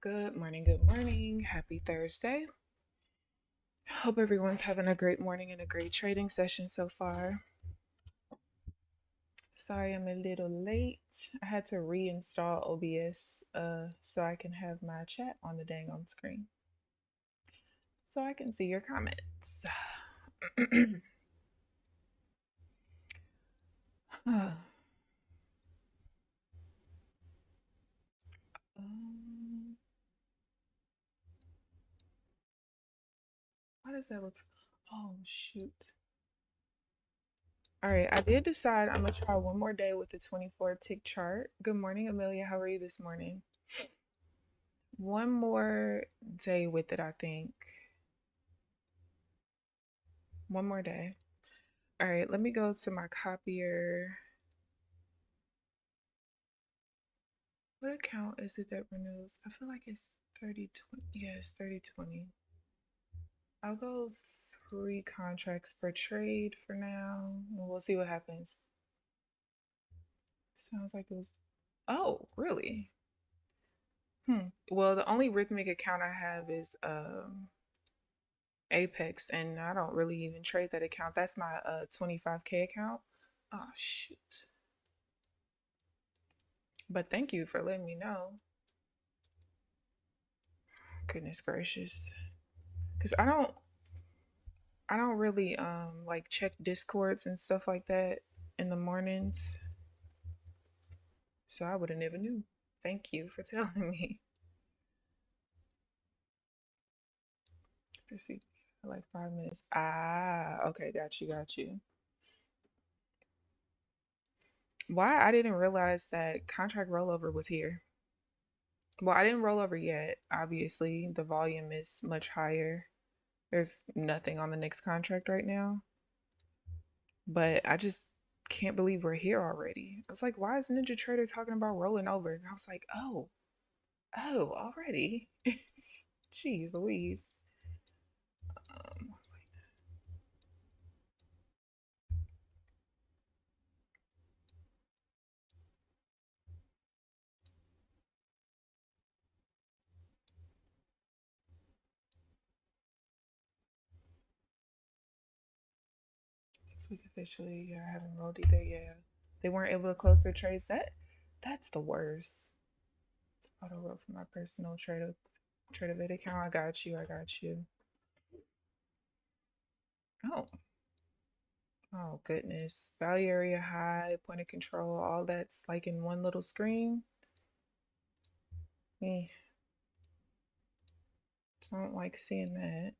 Good morning. Happy Thursday. Hope everyone's having a great morning and a great trading session so far. Sorry I'm a little late. I had to reinstall OBS so I can have my chat on the dang on screen. So I can see your comments. Why does that look? Oh, shoot. All right, I did decide I'm gonna try one more day with the 24 tick chart. Good morning, Amelia. How are you this morning? One more day with it, I think. One more day. All right, let me go to my copier. What account is it that renews? I feel like it's 3020. Yes, 3020. I'll go 3 contracts per trade for now. We'll see what happens. Sounds like it was. Oh, really? Well, the only rhythmic account I have is Apex, and I don't really even trade that account. That's my 25K account. Oh, shoot. But thank you for letting me know. Goodness gracious. Because I don't really like check discords and stuff like that in the mornings. So I would have never knew. Thank you for telling me. Proceed. Like 5 minutes. Okay, got you. Why I didn't realize that contract rollover was here. Well, I didn't roll over yet. Obviously, the volume is much higher. There's nothing on the next contract right now. But I just can't believe we're here already. I was like, why is Ninja Trader talking about rolling over? And I was like, oh, already? Jeez Louise. Next week officially, yeah, I haven't rolled either. Yeah, they weren't able to close their trades. That's the worst. It's auto roll for my personal TradeAvate account. I got you. Oh, oh goodness. Value area high, point of control, all that's like in one little screen. Me, don't like seeing that.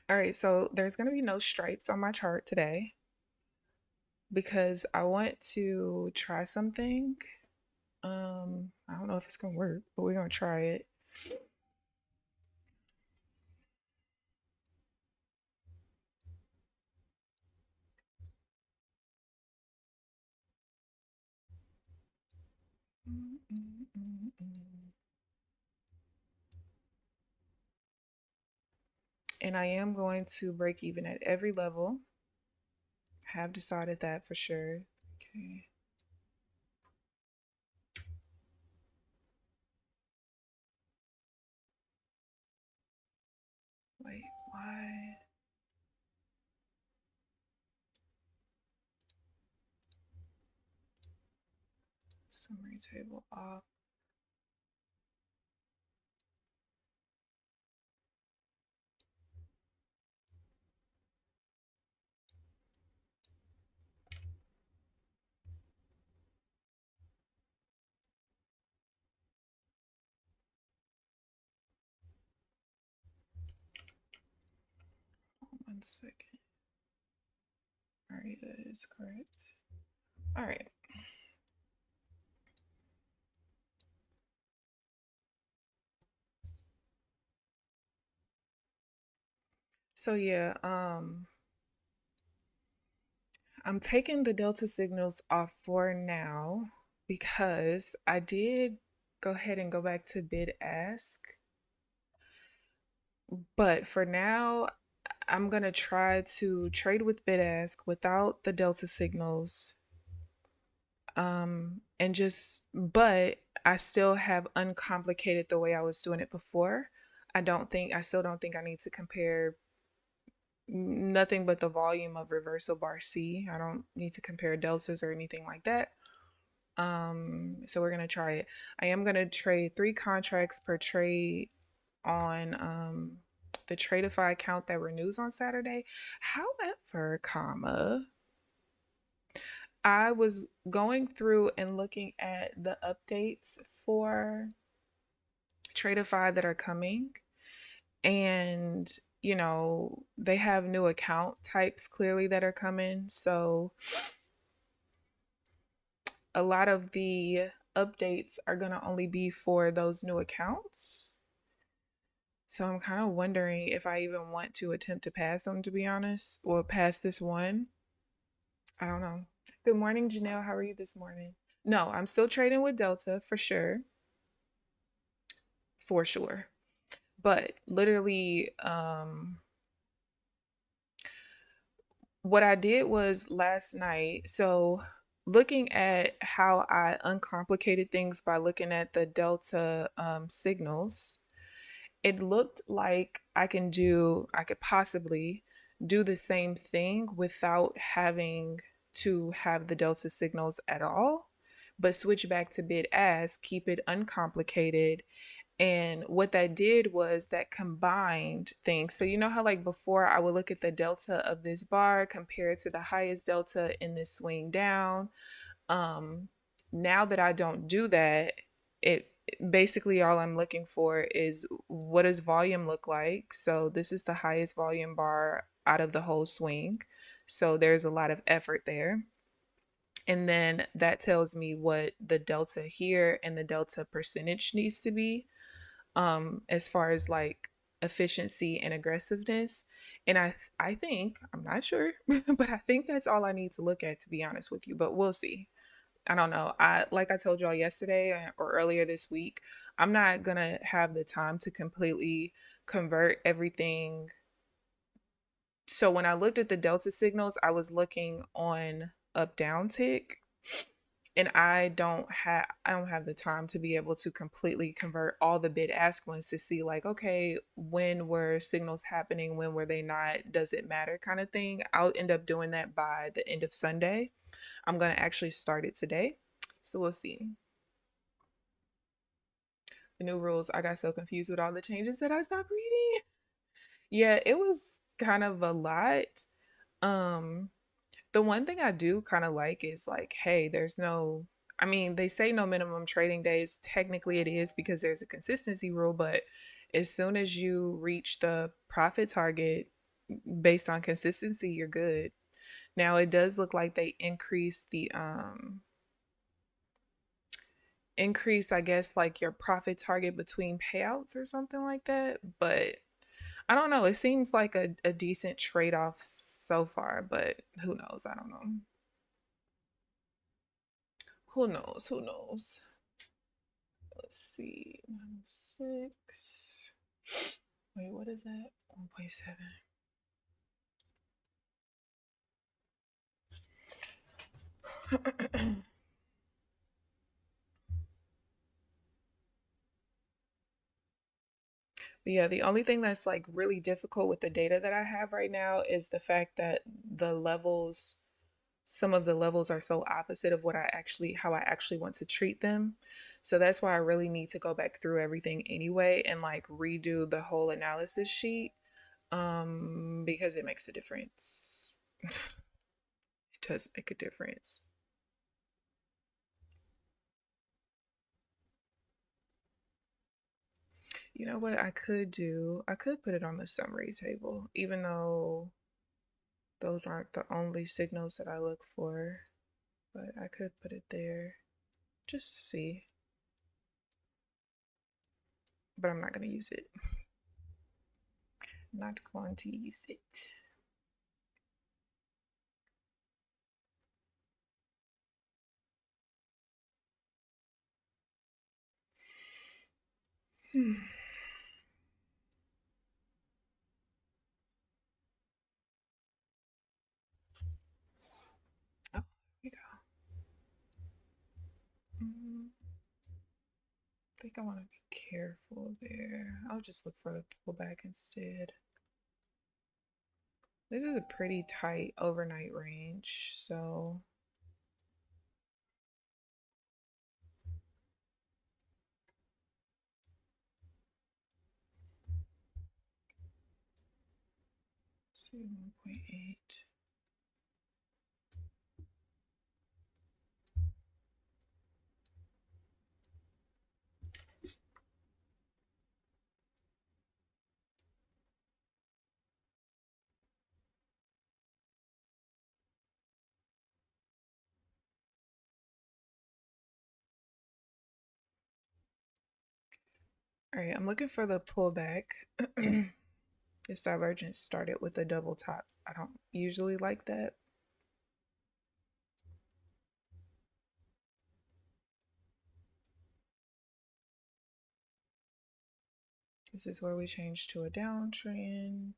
All right, so there's going to be no stripes on my chart today because I want to try something. I don't know if it's going to work, but we're going to try it. And I am going to break even at every level. I have decided that for sure. Okay. Wait, why? Summary table off. One second. All right, that is correct. All right. So yeah, I'm taking the delta signals off for now because I did go ahead and go back to bid ask. But for now, I'm gonna try to trade with bid ask without the delta signals. And just, but I still have uncomplicated the way I was doing it before. I still don't think I need to compare nothing but the volume of reversal bar C. I don't need to compare deltas or anything like that. So we're gonna try it. I am gonna trade 3 contracts per trade on the Tradeify account that renews on Saturday. However, I was going through and looking at the updates for Tradeify that are coming, and they have new account types clearly that are coming. So a lot of the updates are going to only be for those new accounts. So I'm kind of wondering if I even want to attempt to pass them, to be honest, or pass this one. I don't know. Good morning, Janelle. How are you this morning? No, I'm still trading with Delta for sure. For sure. But literally, what I did was last night, so looking at how I uncomplicated things by looking at the Delta signals, it looked like I could possibly do the same thing without having to have the Delta signals at all, but switch back to bid ask, keep it uncomplicated. And what that did was that combined things. So you know how like before I would look at the delta of this bar compared to the highest delta in this swing down. Now that I don't do that, it basically all I'm looking for is what does volume look like. So this is the highest volume bar out of the whole swing. So there's a lot of effort there. And then that tells me what the delta here and the delta percentage needs to be, as far as like efficiency and aggressiveness. And I think, I'm not sure, but I think that's all I need to look at, to be honest with you, but we'll see. I don't know. Like I told y'all yesterday or earlier this week, I'm not gonna have the time to completely convert everything. So when I looked at the delta signals, I was looking on up down tick, and I don't have the time to be able to completely convert all the bid ask ones to see like, okay, when were signals happening, when were they not, does it matter, kind of thing. I'll end up doing that by the end of Sunday. I'm going to actually start it today, so we'll see. The new rules, I got so confused with all the changes that I stopped reading. Yeah, it was kind of a lot. um the one thing I do kind of like is like, hey, I mean, they say no minimum trading days. Technically it is because there's a consistency rule, but as soon as you reach the profit target based on consistency, you're good. Now it does look like they increase, I guess, like your profit target between payouts or something like that. But I don't know. It seems like a decent trade-off so far, but who knows? I don't know. Who knows? Who knows? Let's see. 6. Wait, what is that? 1.7. But yeah, the only thing that's like really difficult with the data that I have right now is the fact that some of the levels are so opposite of how I actually want to treat them. So that's why I really need to go back through everything anyway and like redo the whole analysis sheet, because it makes a difference. It does make a difference. You know what I could do? I could put it on the summary table, even though those aren't the only signals that I look for, but I could put it there just to see. But I'm not going to use it. Not going to use it. Oh, here we go. I think I want to be careful there. I'll just look for the pullback instead. This is a pretty tight overnight range, so let's see 1.8. All right, I'm looking for the pullback. This divergence started with a double top. I don't usually like that. This is where we change to a downtrend.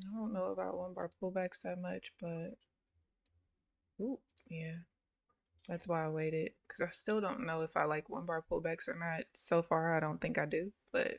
I don't know about one bar pullbacks that much, but ooh, yeah. That's why I waited, because I still don't know if I like one bar pullbacks or not. So far, I don't think I do, but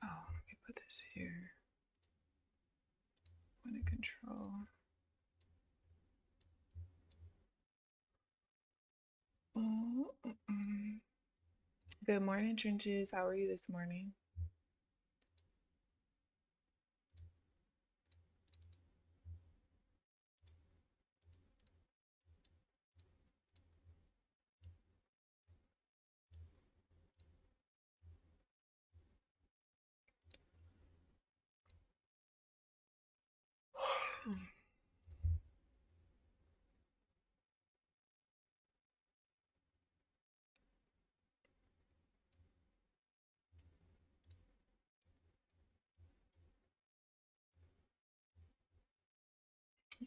oh, let me put this here. Point of control. Good morning, Trenches. How are you this morning?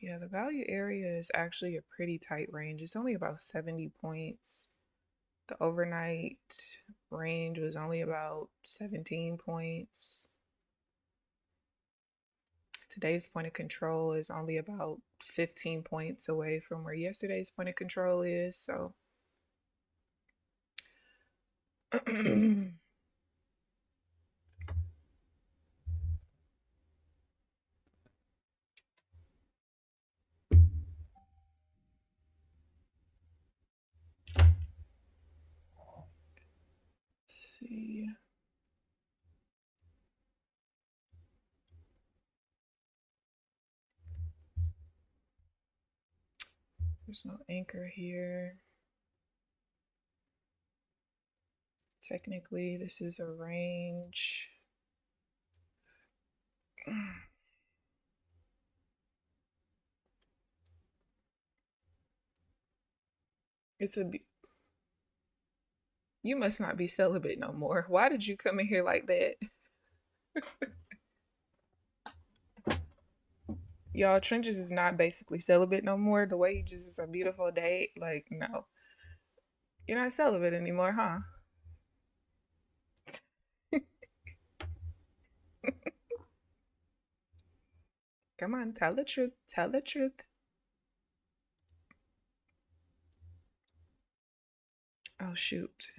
Yeah, the value area is actually a pretty tight range. It's only about 70 points. The overnight range was only about 17 points. Today's point of control is only about 15 points away from where yesterday's point of control is. So see. There's no anchor here. Technically, this is a range. It's a. You must not be celibate no more. Why did you come in here like that? Y'all, Trenches is not basically celibate no more. The way he just is a beautiful date. Like, no. You're not celibate anymore, huh? Come on, tell the truth. Tell the truth. Oh, shoot.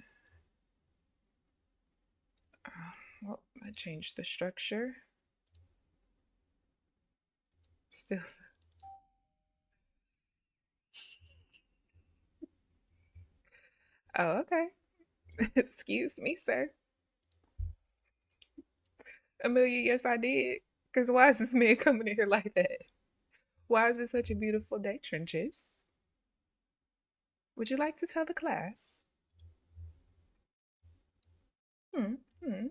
Well, I changed the structure. Still. Oh, okay. Excuse me, sir. Amelia, yes, I did. Because why is this man coming in here like that? Why is it such a beautiful day, Trenches? Would you like to tell the class? Hmm, hmm.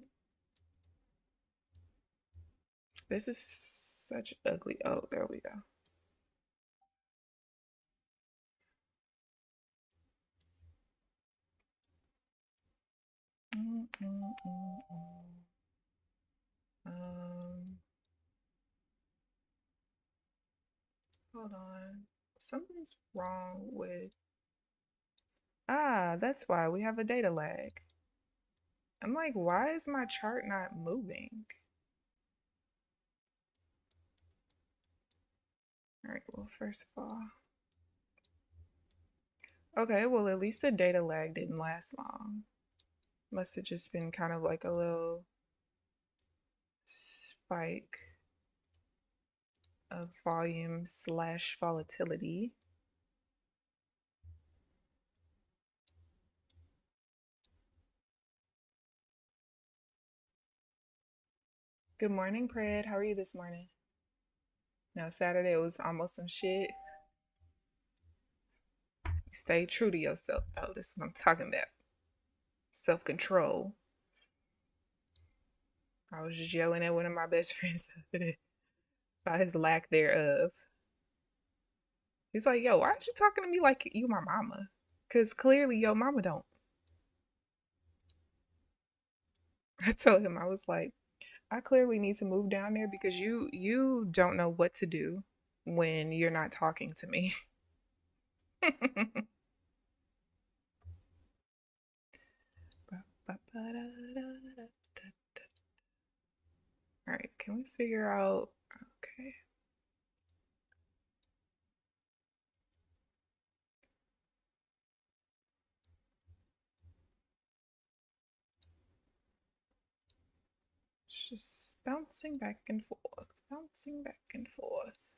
This is such ugly. Oh, there we go. Mm, mm, mm, mm. Um, hold on. Something's wrong with. Ah, that's why we have a data lag. I'm like, why is my chart not moving? All right, well, first of all, okay, well, at least the data lag didn't last long. Must have just been kind of like a little spike of volume slash volatility. Good morning, Pred. How are you this morning? Now, Saturday was almost some shit. You stay true to yourself, though. That's what I'm talking about. Self control. I was just yelling at one of my best friends about his lack thereof. He's like, yo, why are you talking to me like you my mama? Because clearly your mama don't. I told him, I was like, I clearly need to move down there because you don't know what to do when you're not talking to me. All right, can we figure out? Okay. It's just bouncing back and forth, bouncing back and forth.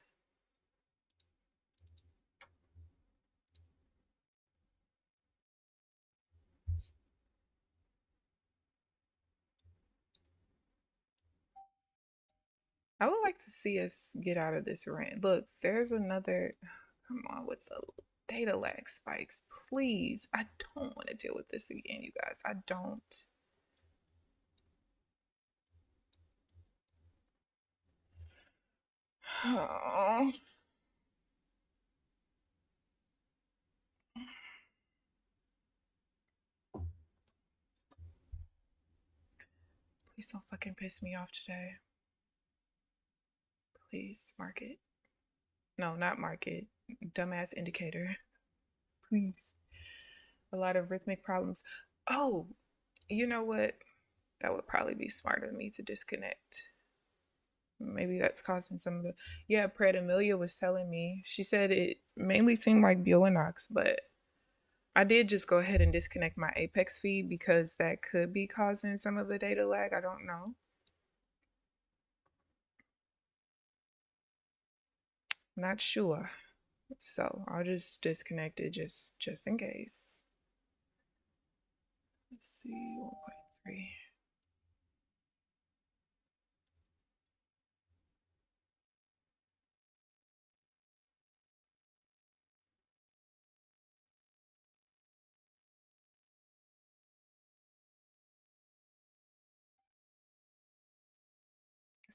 I would like to see us get out of this rant. Look, there's another. Come on with the data lag spikes, please. I don't want to deal with this again, you guys. I don't. Oh. Please don't fucking piss me off today. Please, market. No, not market. Dumbass indicator. Please. A lot of rhythmic problems. Oh, you know what? That would probably be smart of me to disconnect. Maybe that's causing some of the. Yeah, Pred Amelia was telling me. She said it mainly seemed like Buellanox, but I did just go ahead and disconnect my Apex feed because that could be causing some of the data lag. I don't know. Not sure. So I'll just disconnect it just in case. Let's see, 1.3.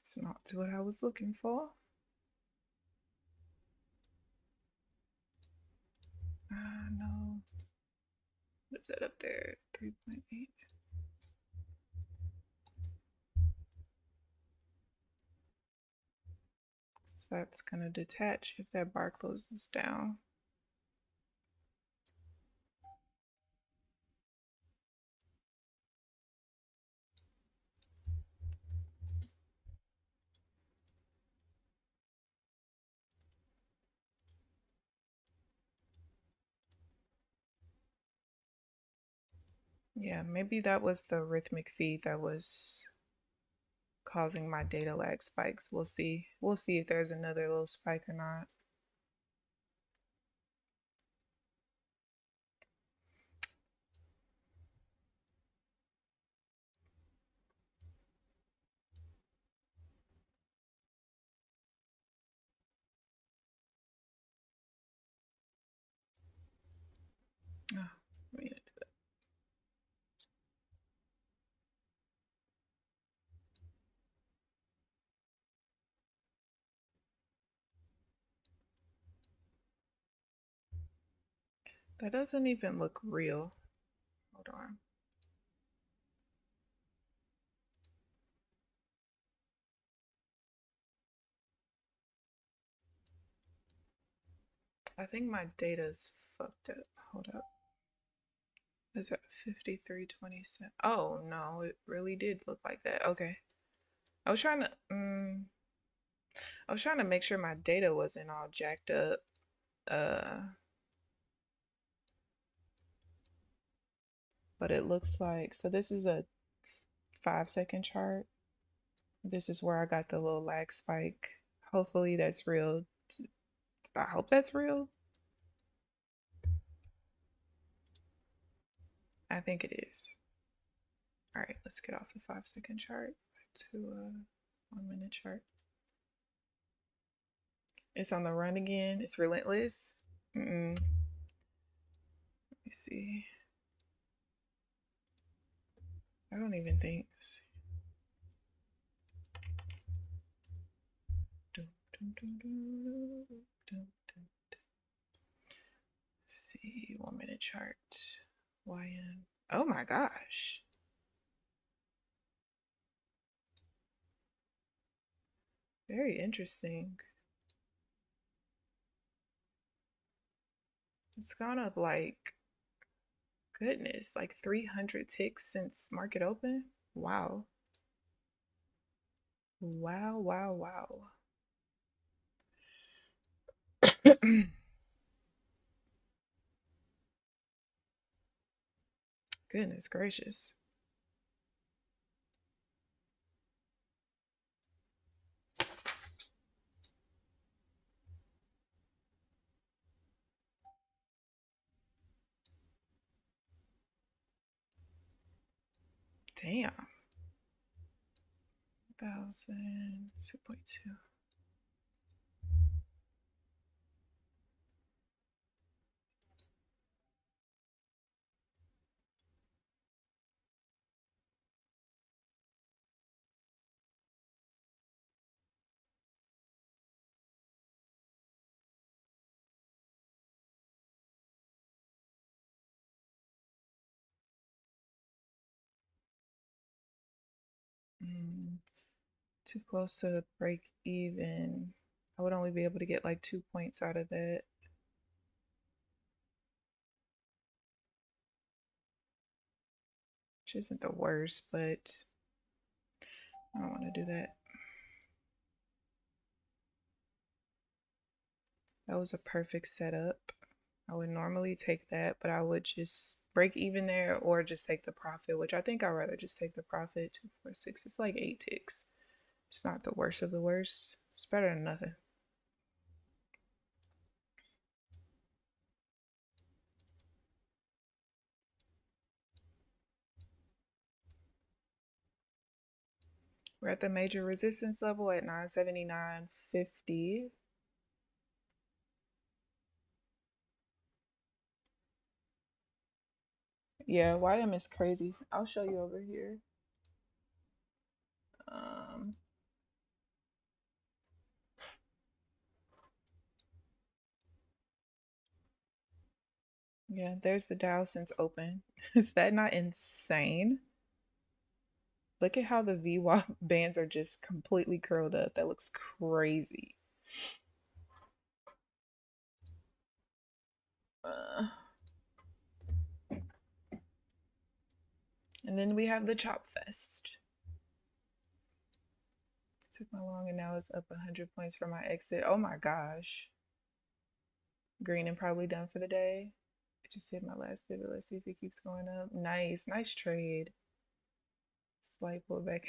It's not what I was looking for. No. What is that up there? 3.8. So that's going to detach if that bar closes down. Yeah, maybe that was the rhythmic feed that was causing my data lag spikes. We'll see. We'll see if there's another little spike or not. Oh, I mean, that doesn't even look real. Hold on. I think my data's fucked up. Hold up. Is that 53.27? Oh no, it really did look like that. Okay. I was trying to I was trying to make sure my data wasn't all jacked up. But it looks like, so this is a 5-second chart. This is where I got the little lag spike. Hopefully that's real. I hope that's real. I think it is. All right, let's get off the 5-second chart back to a 1-minute chart. It's on the run again. It's relentless. Let me see. I don't even think. See, 1-minute chart. YM. Oh my gosh. Very interesting. It's gone up like, goodness, like 300 ticks since market open. Wow. Wow, wow, wow. Goodness gracious. Damn. 1,000, 2.2. Too close to break even. I would only be able to get like 2 points out of that. Which isn't the worst, but I don't want to do that. That was a perfect setup. I would normally take that, but I would just break even there or just take the profit, which I think I'd rather just take the profit. 246. It's like 8 ticks. It's not the worst of the worst. It's better than nothing. We're at the major resistance level at 979.50. Yeah, YM is crazy. I'll show you over here. Yeah, there's the Dow since open. Is that not insane? Look at how the VWAP bands are just completely curled up. That looks crazy. And then we have the Chop Fest. Took my long and now it's up 100 points for my exit. Oh my gosh. Green and probably done for the day. Just hit my last pivot. Let's see if it keeps going up. Nice. Nice trade. Slight pullback.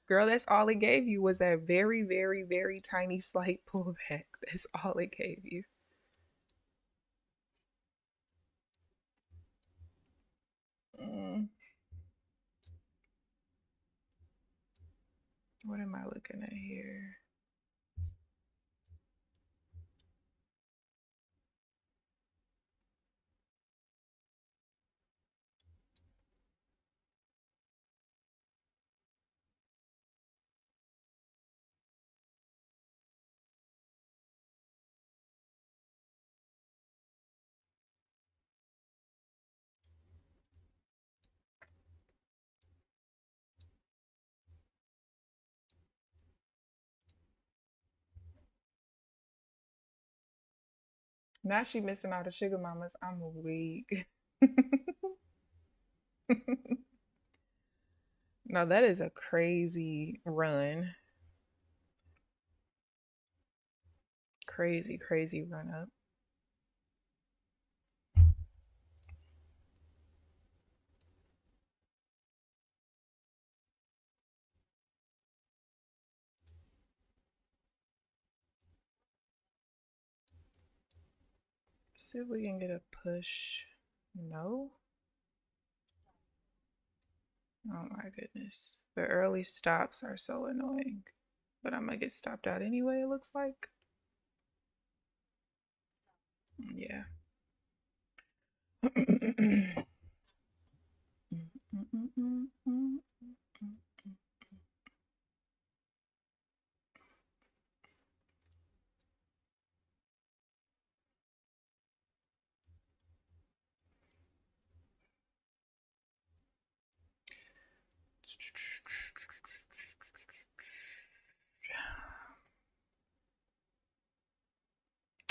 Girl, that's all it gave you was that very, very, very tiny slight pullback. That's all it gave you. What am I looking at here? Now she missing all the sugar mamas. I'm weak. No, that is a crazy run. Crazy, crazy run up. See if we can get a push. No. Oh my goodness. The early stops are so annoying. But I'm gonna get stopped out anyway, it looks like. Yeah.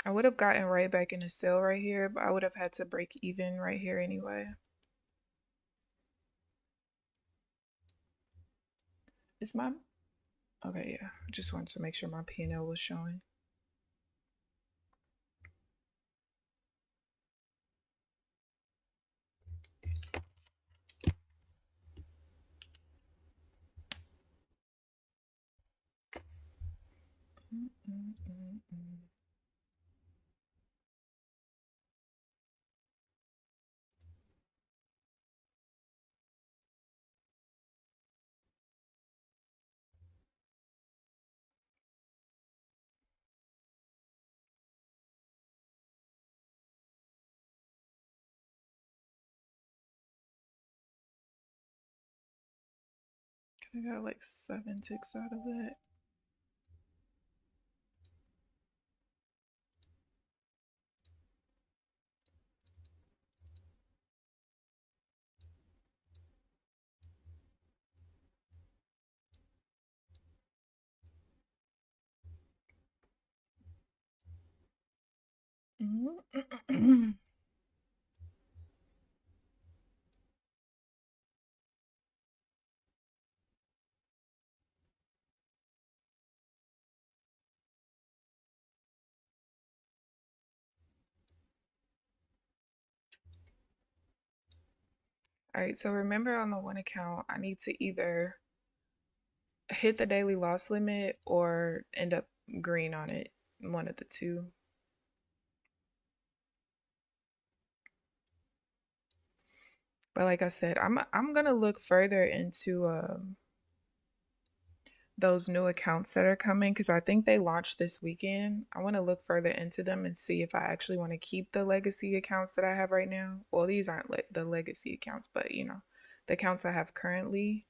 I would have gotten right back in the sale right here, but I would have had to break even right here anyway. Is my... Okay, yeah. I just wanted to make sure my P&L was showing. I got like 7 ticks out of that. All right, so remember on the one account, I need to either hit the daily loss limit or end up green on it, one of the two. But like I said, I'm gonna look further into those new accounts that are coming because I think they launched this weekend. I want to look further into them and see if I actually want to keep the legacy accounts that I have right now. Well, these aren't the legacy accounts, but you know, the accounts I have currently,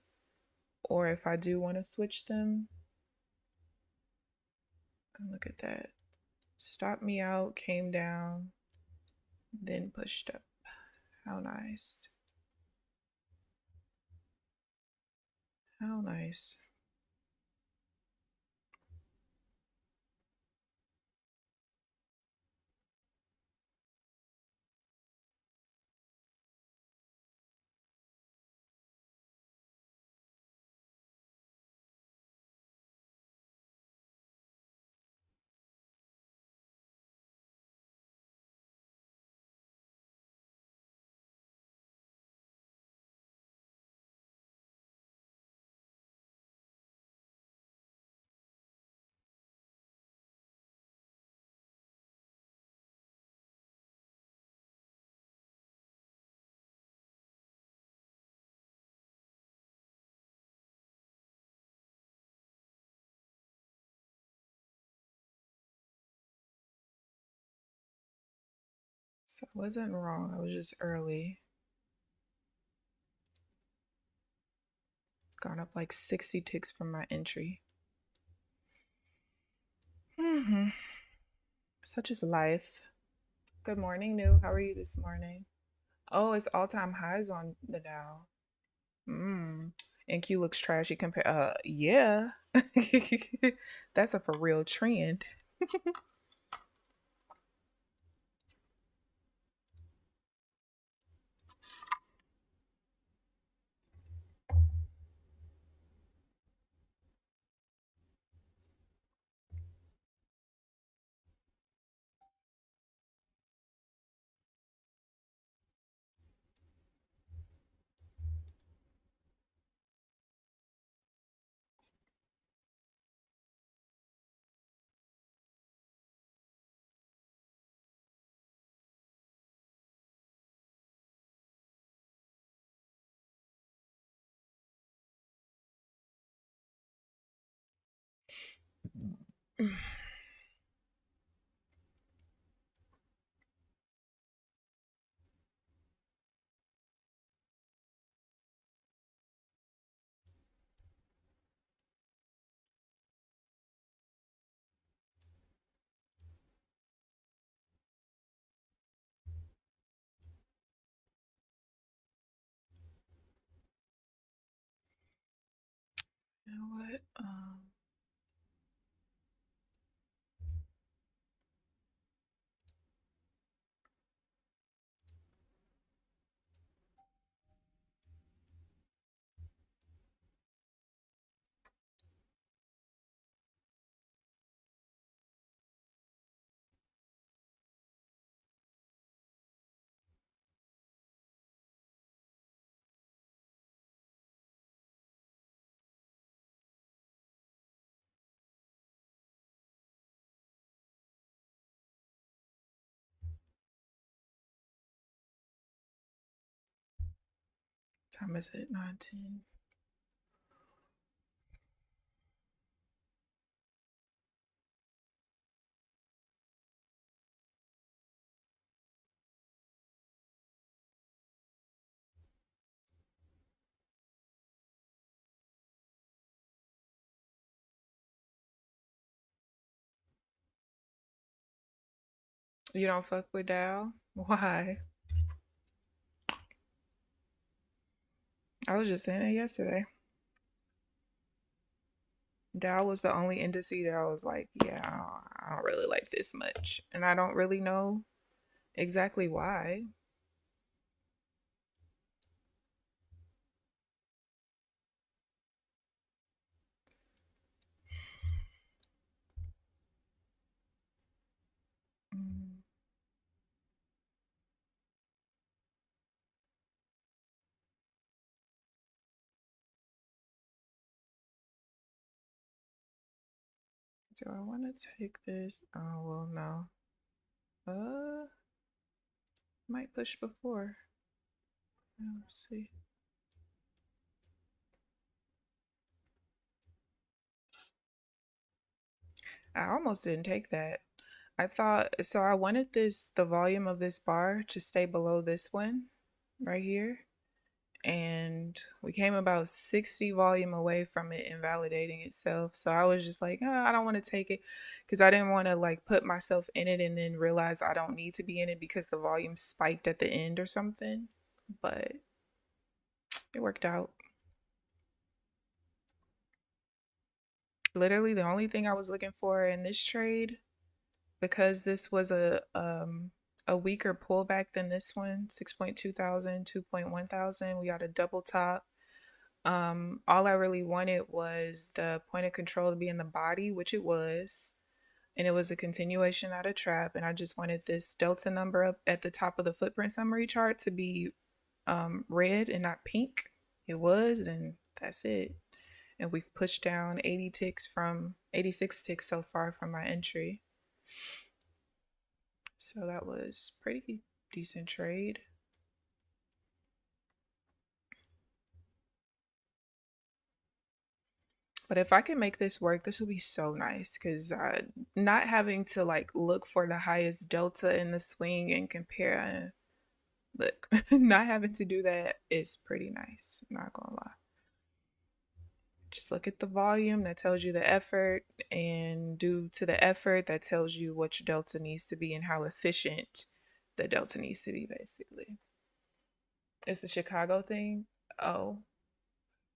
or if I do want to switch them. And look at that. Stopped me out, came down, then pushed up. How nice. How nice. So I wasn't wrong. I was just early. Gone up like 60 ticks from my entry. Such is life. Good morning, New. How are you this morning? Oh, it's all-time highs on the Dow. NQ looks trashy compared. Yeah. That's a for real trend. You know what? Time is it? 9:10. You don't fuck with Dow? Why? I was just saying it yesterday. Dow was the only indice that I was like, yeah, I don't really like this much. And I don't really know exactly why. Mm. Do I want to take this? Oh, well, no. Might push before. Let's see. I almost didn't take that. I thought, so I wanted the volume of this bar to stay below this one right here. And we came about 60 volume away from it invalidating itself. So I was just like, oh, I don't want to take it because I didn't want to like put myself in it and then realize I don't need to be in it because the volume spiked at the end or something. But it worked out. Literally the only thing I was looking for in this trade, because this was a weaker pullback than this one, 6.2 thousand, 2.1 thousand. We got a double top. All I really wanted was the point of control to be in the body, which it was, and it was a continuation out of trap. And I just wanted this delta number up at the top of the footprint summary chart to be red and not pink. It was, and that's it. And we've pushed down 80 ticks from 86 ticks so far from my entry. So that was pretty decent trade. But if I can make this work, this will be so nice because not having to like look for the highest delta in the swing and compare. Look, not having to do that is pretty nice. Not gonna lie. Just look at the volume that tells you the effort, and due to the effort, that tells you what your delta needs to be and how efficient the delta needs to be, basically. It's a Chicago thing. Oh,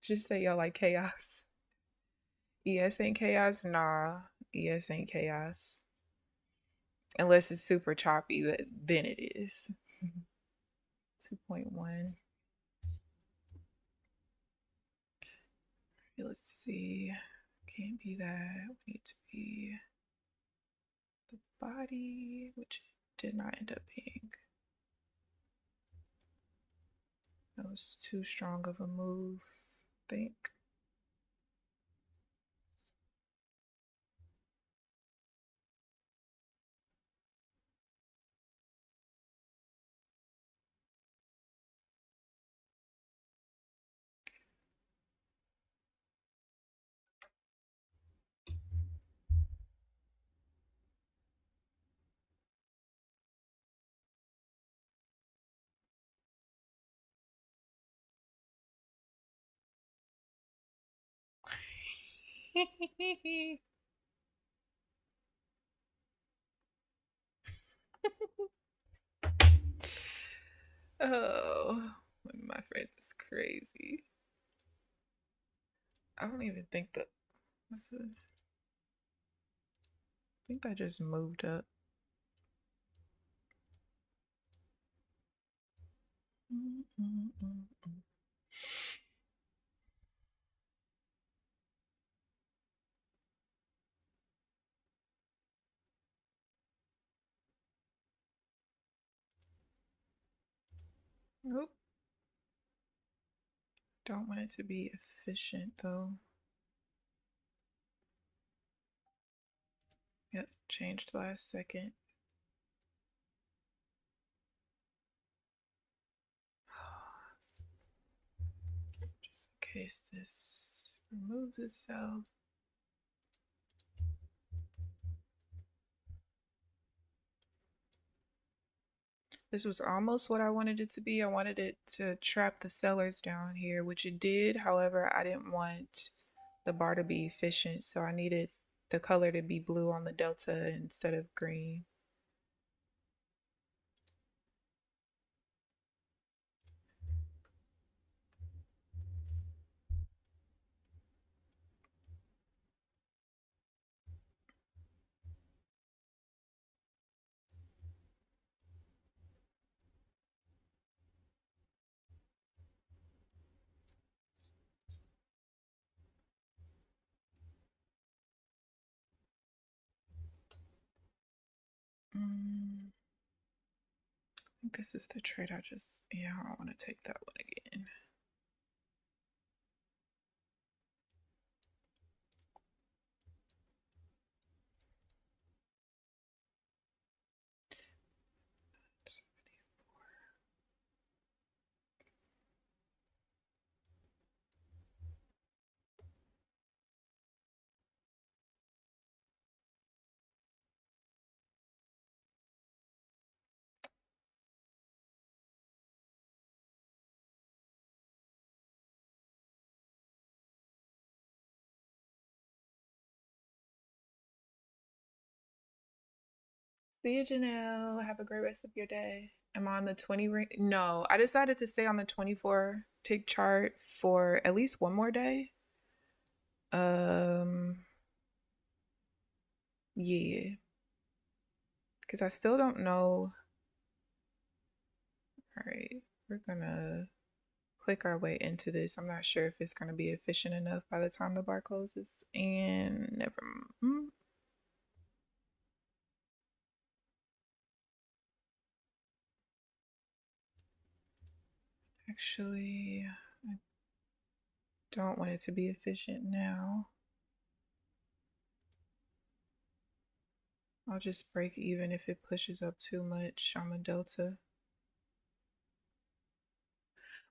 just say y'all like chaos. ES ain't chaos? Nah, ES ain't chaos. Unless it's super choppy, then it is. 2.1. Let's see. Can't be that. We need to be the body, which did not end up being. That was too strong of a move, I think. Oh, one of my friends is crazy. I don't even think that. What's it? I think that just moved up. Nope. Don't want it to be efficient though. Yep, changed last second. Just in case this removes itself. This was almost what I wanted it to be. I wanted it to trap the sellers down here, which it did. However, I didn't want the bar to be efficient, so I needed the color to be blue on the delta instead of green. I think this is the trade I just, yeah, I don't want to take that one again. See you, Janelle. Have a great rest of your day. I'm on the 20 ring. No, I decided to stay on the 24 tick chart for at least one more day. Yeah. Because I still don't know. All right, we're gonna click our way into this. I'm not sure if it's gonna be efficient enough by the time the bar closes. And never mind. Actually, I don't want it to be efficient now. I'll just break even if it pushes up too much on the delta.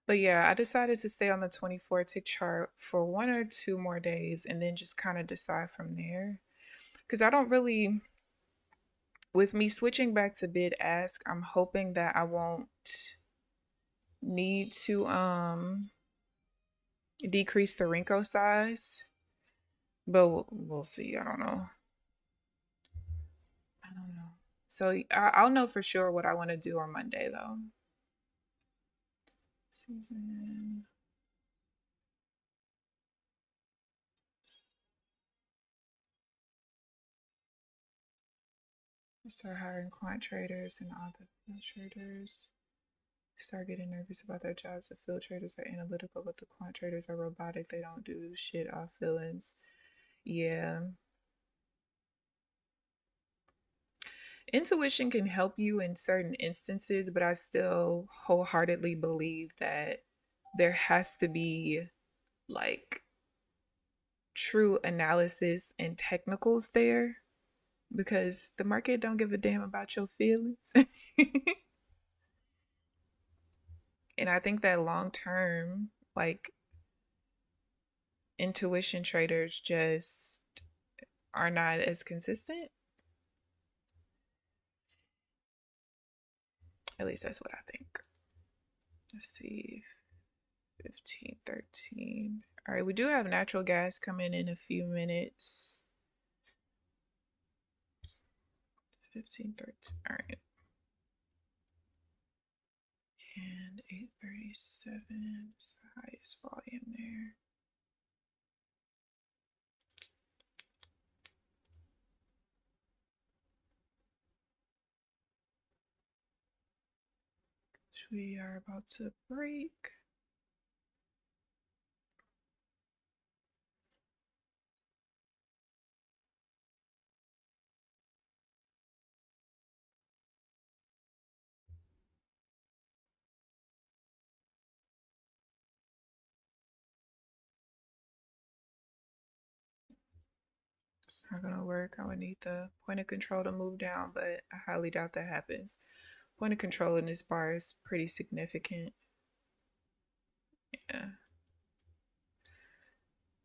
But yeah, I decided to stay on the 24 tick chart for 1 or 2 more days and then just kind of decide from there. Because I don't really, with me switching back to bid ask, I'm hoping that I won't need to decrease the Renko size. But we'll see. I don't know. I don't know. So I'll know for sure what I want to do on Monday though. Season. Start hiring quant traders and other field traders. Start getting nervous about their jobs. The field traders are analytical, but the quant traders are robotic. They don't do shit off feelings. Yeah. Intuition can help you in certain instances, but I still wholeheartedly believe that there has to be like true analysis and technicals there because the market don't give a damn about your feelings. And I think that long term, like intuition traders just are not as consistent. At least that's what I think. Let's see. 15, 13. All right, we do have natural gas coming in a few minutes. 15, 13. All right. And 837 is the highest volume there. We are about to break. It's not gonna work. I would need the point of control to move down, but I highly doubt that happens. Point of control in this bar is pretty significant. Yeah.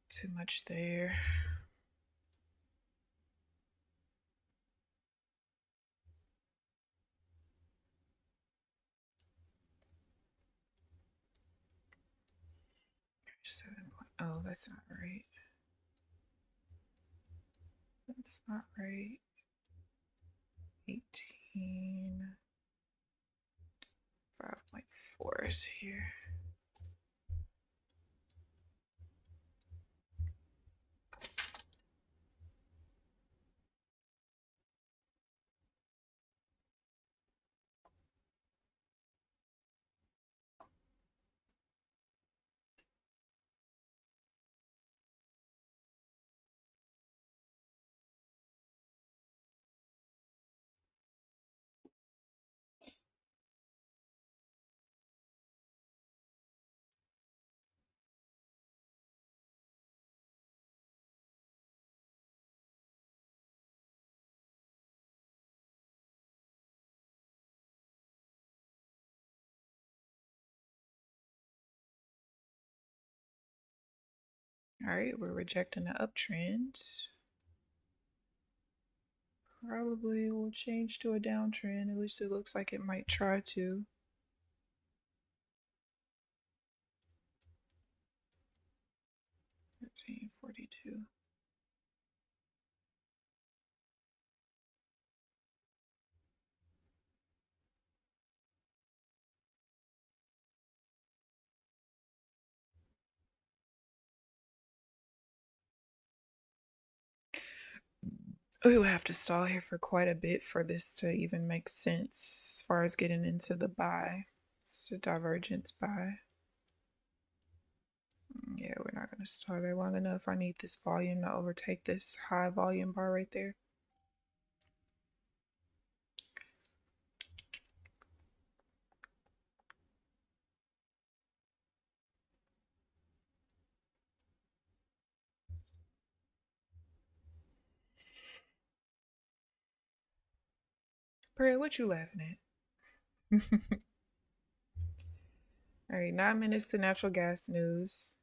Too much there. Oh, that's not right. That's not right. 18. 5.4 is here. All right, we're rejecting the uptrend. Probably will change to a downtrend. At least it looks like it might try to. 1342. We will have to stall here for quite a bit for this to even make sense as far as getting into the buy. It's a divergence buy. Yeah, we're not going to stall there long enough. I need this volume to overtake this high volume bar right there. Bray, what you laughing at? All right, 9 minutes to natural gas news.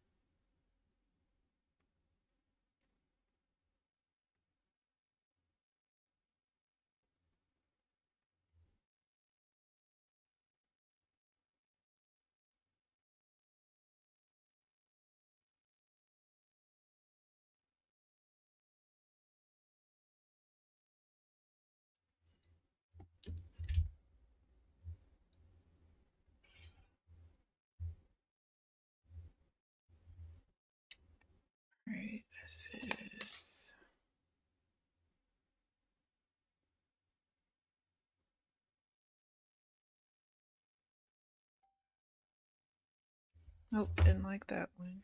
All right, this is nope, didn't like that one.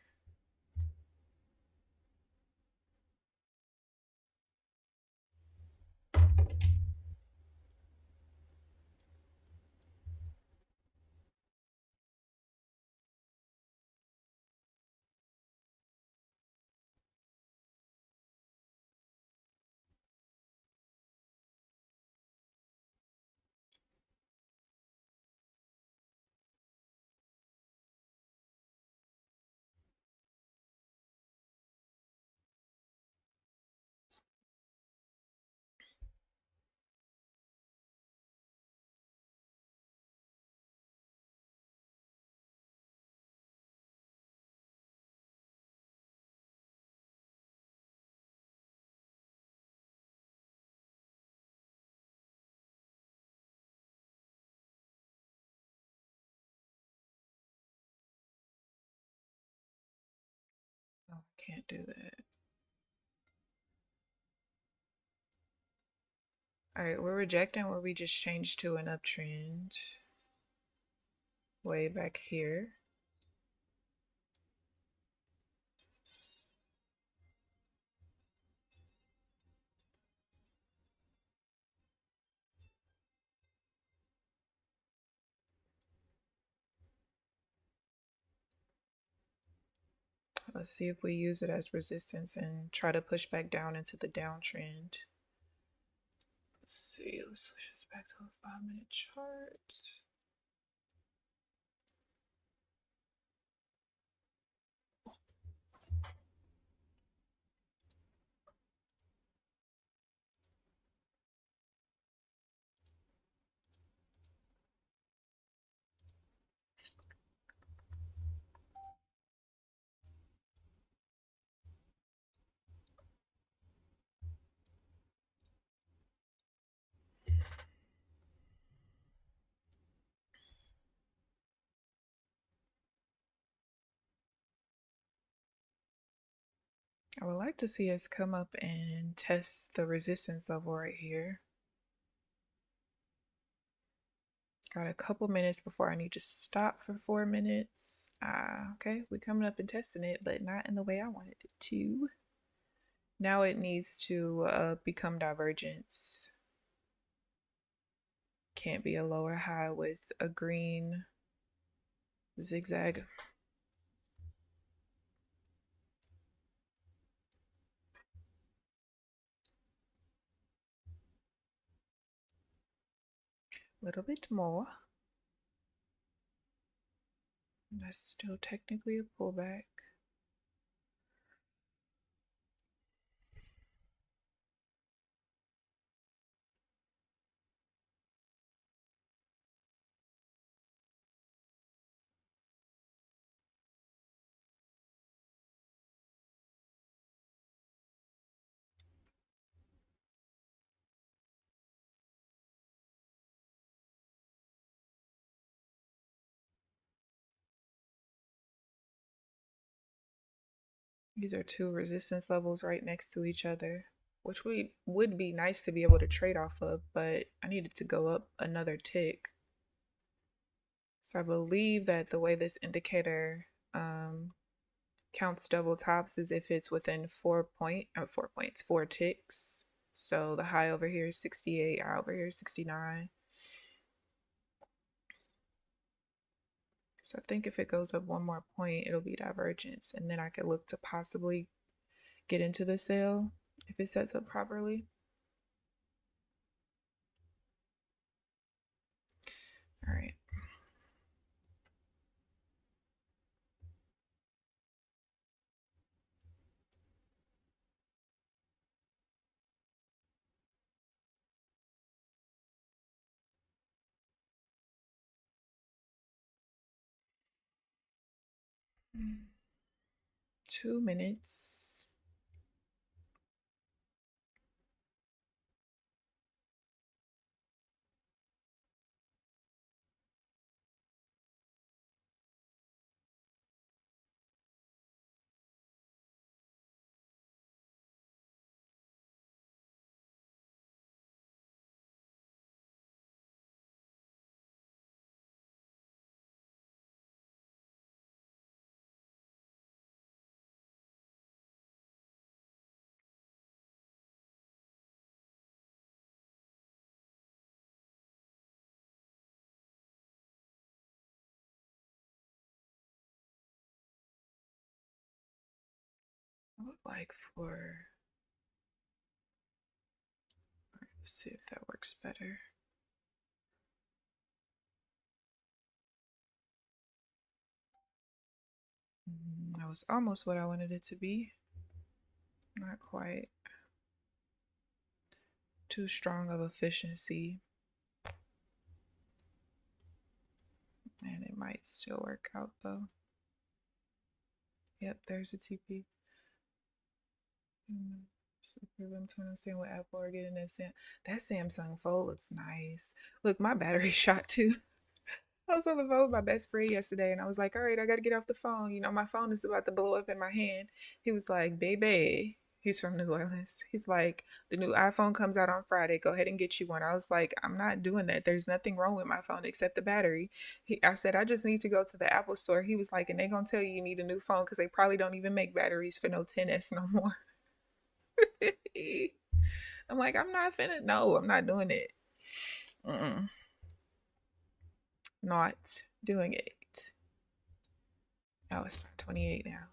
Oh, I can't do that. All right, we're rejecting where we just changed to an uptrend way back here. Let's see if we use it as resistance and try to push back down into the downtrend. Let's see, let's switch this back to a 5-minute chart. I would like to see us come up and test the resistance level right here. Got a couple minutes before I need to stop for 4 minutes. Okay, we're coming up and testing it, but not in the way I wanted it to. Now it needs to become divergence. Can't be a lower high with a green zigzag. A little bit more. That's still technically a pullback. These are two resistance levels right next to each other, which would be nice to be able to trade off of, but I needed to go up another tick. So I believe that the way this indicator counts double tops is if it's within 4 ticks. So the high over here is 68, high over here is 69. So I think if it goes up one more point, it'll be divergence, and then I could look to possibly get into the sale if it sets up properly. All right. 2 minutes. I would like for, let's see if that works better. That was almost what I wanted it to be. Not quite. Too strong of efficiency. And it might still work out though. Yep, there's a TP. I'm trying to understand what Apple are getting that Samsung Fold looks nice. Look, my battery shot too. I was on the phone with my best friend yesterday and I was like, all right, I got to get off the phone. You know, my phone is about to blow up in my hand. He was like, baby, he's from New Orleans. He's like, the new iPhone comes out on Friday. Go ahead and get you one. I was like, I'm not doing that. There's nothing wrong with my phone except the battery. I said, I just need to go to the Apple store. He was like, and they going to tell you need a new phone because they probably don't even make batteries for no 10S no more. I'm like, I'm not finna. No, I'm not doing it. Not doing it. Oh, it's 5:28 now.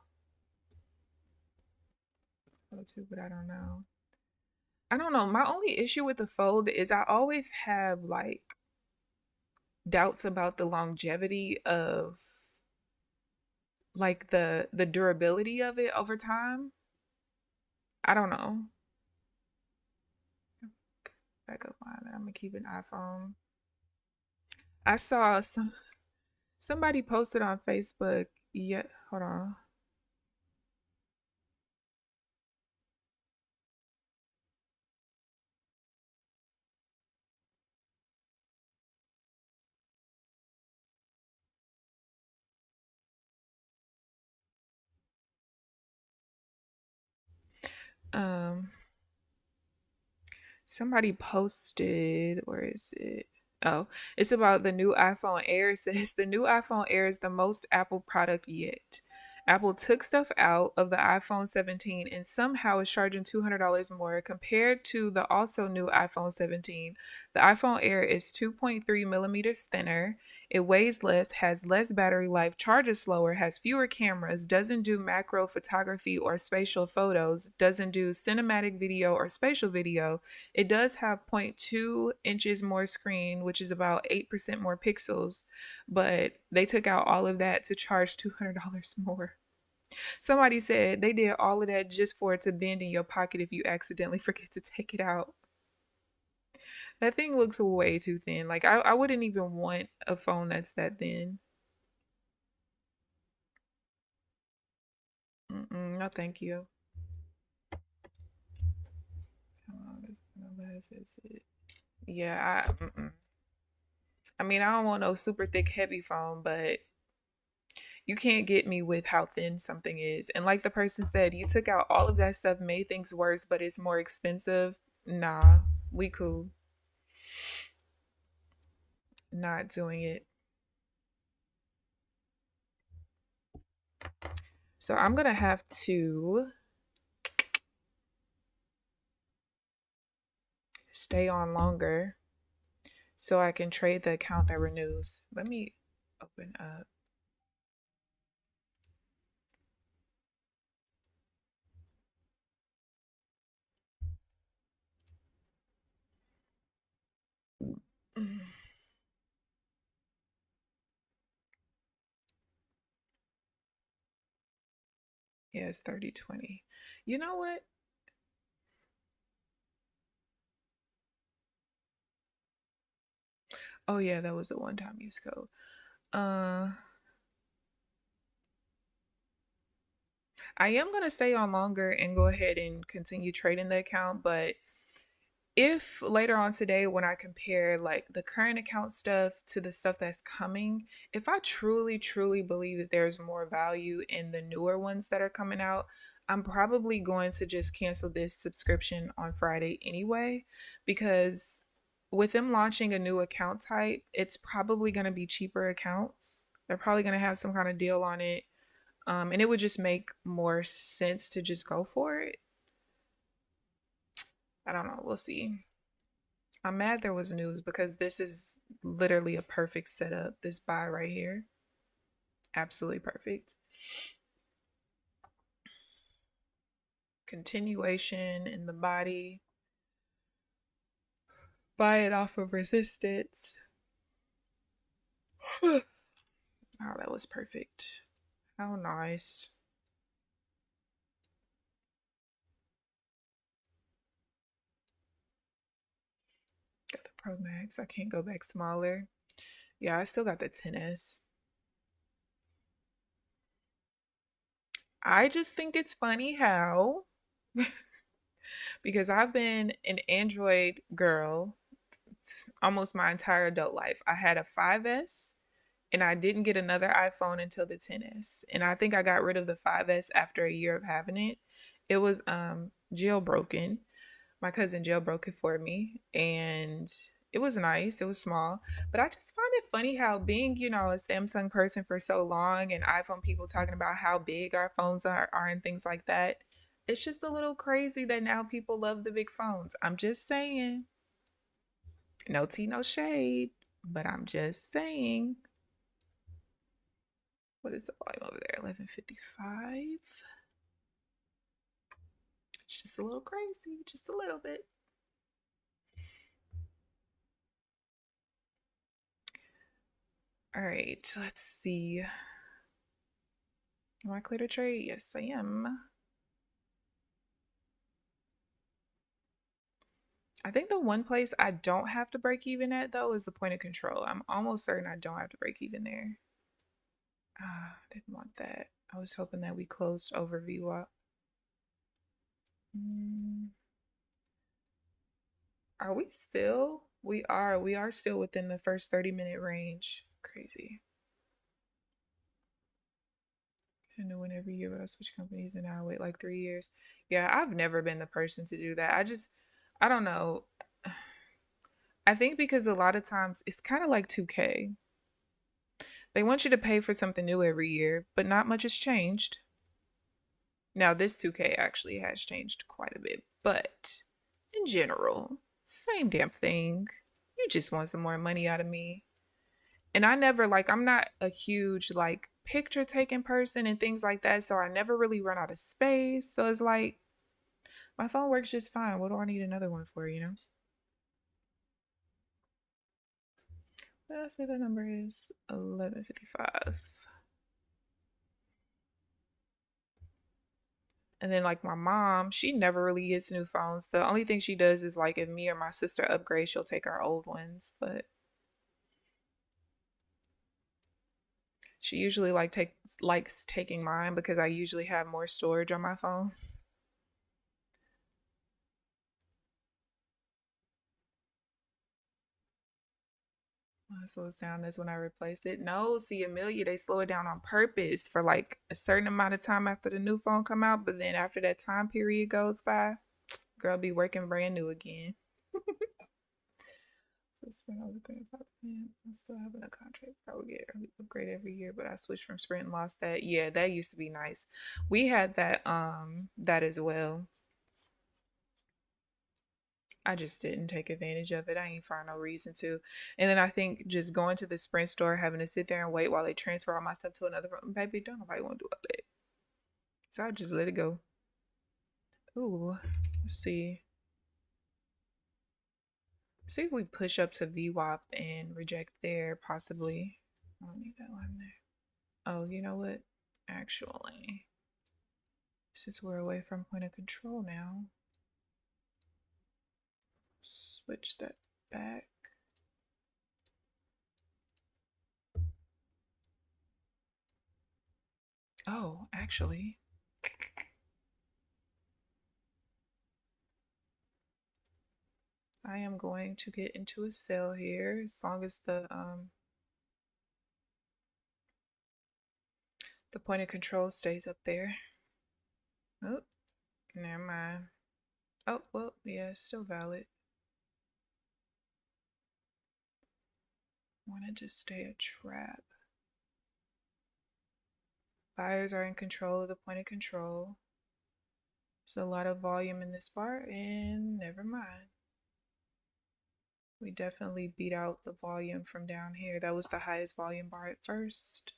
Oh, too, but I don't know. I don't know. My only issue with the Fold is I always have like doubts about the longevity of like the durability of it over time. I don't know. Backup line that I'm gonna keep an iPhone. I saw somebody posted on Facebook. Yeah, hold on. Um, Somebody posted, where is it? Oh, it's about the new iPhone Air. It says the new iPhone Air is the most Apple product yet. Apple took stuff out of the iPhone 17 and somehow is charging $200 more compared to the also new iPhone 17. The iPhone Air is 2.3 millimeters thinner. It weighs less, has less battery life, charges slower, has fewer cameras, doesn't do macro photography or spatial photos, doesn't do cinematic video or spatial video. It does have zero point 0.2 inches more screen, which is about 8% more pixels, but they took out all of that to charge $200 more. Somebody said they did all of that just for it to bend in your pocket if you accidentally forget to take it out. That thing looks way too thin. Like, I wouldn't even want a phone that's that thin. No, thank you. Yeah, I mean, I don't want no super thick, heavy phone, but you can't get me with how thin something is. And like the person said, you took out all of that stuff, made things worse, but it's more expensive. Nah, we cool. Not doing it. So I'm gonna have to stay on longer so I can trade the account that renews. Let me open up. Yeah, it's 3020. You know what? Oh yeah, that was a one-time use code. Uh I am going to stay on longer and go ahead and continue trading the account, but if later on today when I compare like the current account stuff to the stuff that's coming, if I truly believe that there's more value in the newer ones that are coming out, I'm probably going to just cancel this subscription on Friday anyway, because with them launching a new account type, it's probably going to be cheaper accounts. They're probably going to have some kind of deal on it. And it would just make more sense to just go for it. I don't know. We'll see. I'm mad there was news because this is literally a perfect setup. This buy right here. Absolutely perfect. Continuation in the body. Buy it off of resistance. Oh, that was perfect. How nice. Got the Pro Max. I can't go back smaller. Yeah, I still got the 10S. I just think it's funny how, because I've been an Android girl almost my entire adult life. I had a 5S and I didn't get another iPhone until the 10S. And I think I got rid of the 5S after a year of having it. It was jailbroken. My cousin jailbroke it for me and it was nice. It was small. But I just find it funny how being, a Samsung person for so long and iPhone people talking about how big our phones are and things like that. It's just a little crazy that now people love the big phones. I'm just saying. No tea, no shade, but I'm just saying. What is the volume over there? 1155. It's just a little crazy, just a little bit. All right, let's see. Am I clear to trade? Yes, I am. I think the one place I don't have to break even at, though, is the point of control. I'm almost certain I don't have to break even there. Ah, didn't want that. I was hoping that we closed over VWAP. Are we still? We are. We are still within the first 30-minute range. Crazy. I know when every year, but I switch companies and I wait like 3 years. Yeah, I've never been the person to do that. I don't know. I think because a lot of times it's kind of like 2K. They want you to pay for something new every year, but not much has changed. Now, this 2K actually has changed quite a bit, but in general, same damn thing. You just want some more money out of me. And I never I'm not a huge picture taking person and things like that, so I never really run out of space. So it's like my phone works just fine. What do I need another one for, What did I say the number is? 1155. And then my mom, she never really gets new phones. The only thing she does is if me or my sister upgrade, she'll take our old ones, but she usually likes taking mine because I usually have more storage on my phone. I slow it down is when I replaced it. No, see, Amelia, they slow it down on purpose for a certain amount of time after the new phone come out, but then after that time period goes by, girl be working brand new again. So Sprint, I was agreeing about plan. I'm still having a contract. I would get early upgrade every year, but I switched from Sprint and lost that. Yeah, that used to be nice. We had that as well. I just didn't take advantage of it. I ain't find no reason to. And then I think just going to the Sprint store, having to sit there and wait while they transfer all my stuff to another room, baby, don't nobody want to do all that. So I just let it go. Ooh, let's see. See if we push up to VWAP and reject there, possibly. I don't need that line there. Oh, you know what? Actually, since we're away from point of control now, switch that back. Oh, actually, I am going to get into a sale here as long as the point of control stays up there. Oh, never mind. Oh, well, yeah, it's still valid. Wanted to stay a trap. Buyers are in control of the point of control. There's a lot of volume in this bar, and never mind. We definitely beat out the volume from down here. That was the highest volume bar at first.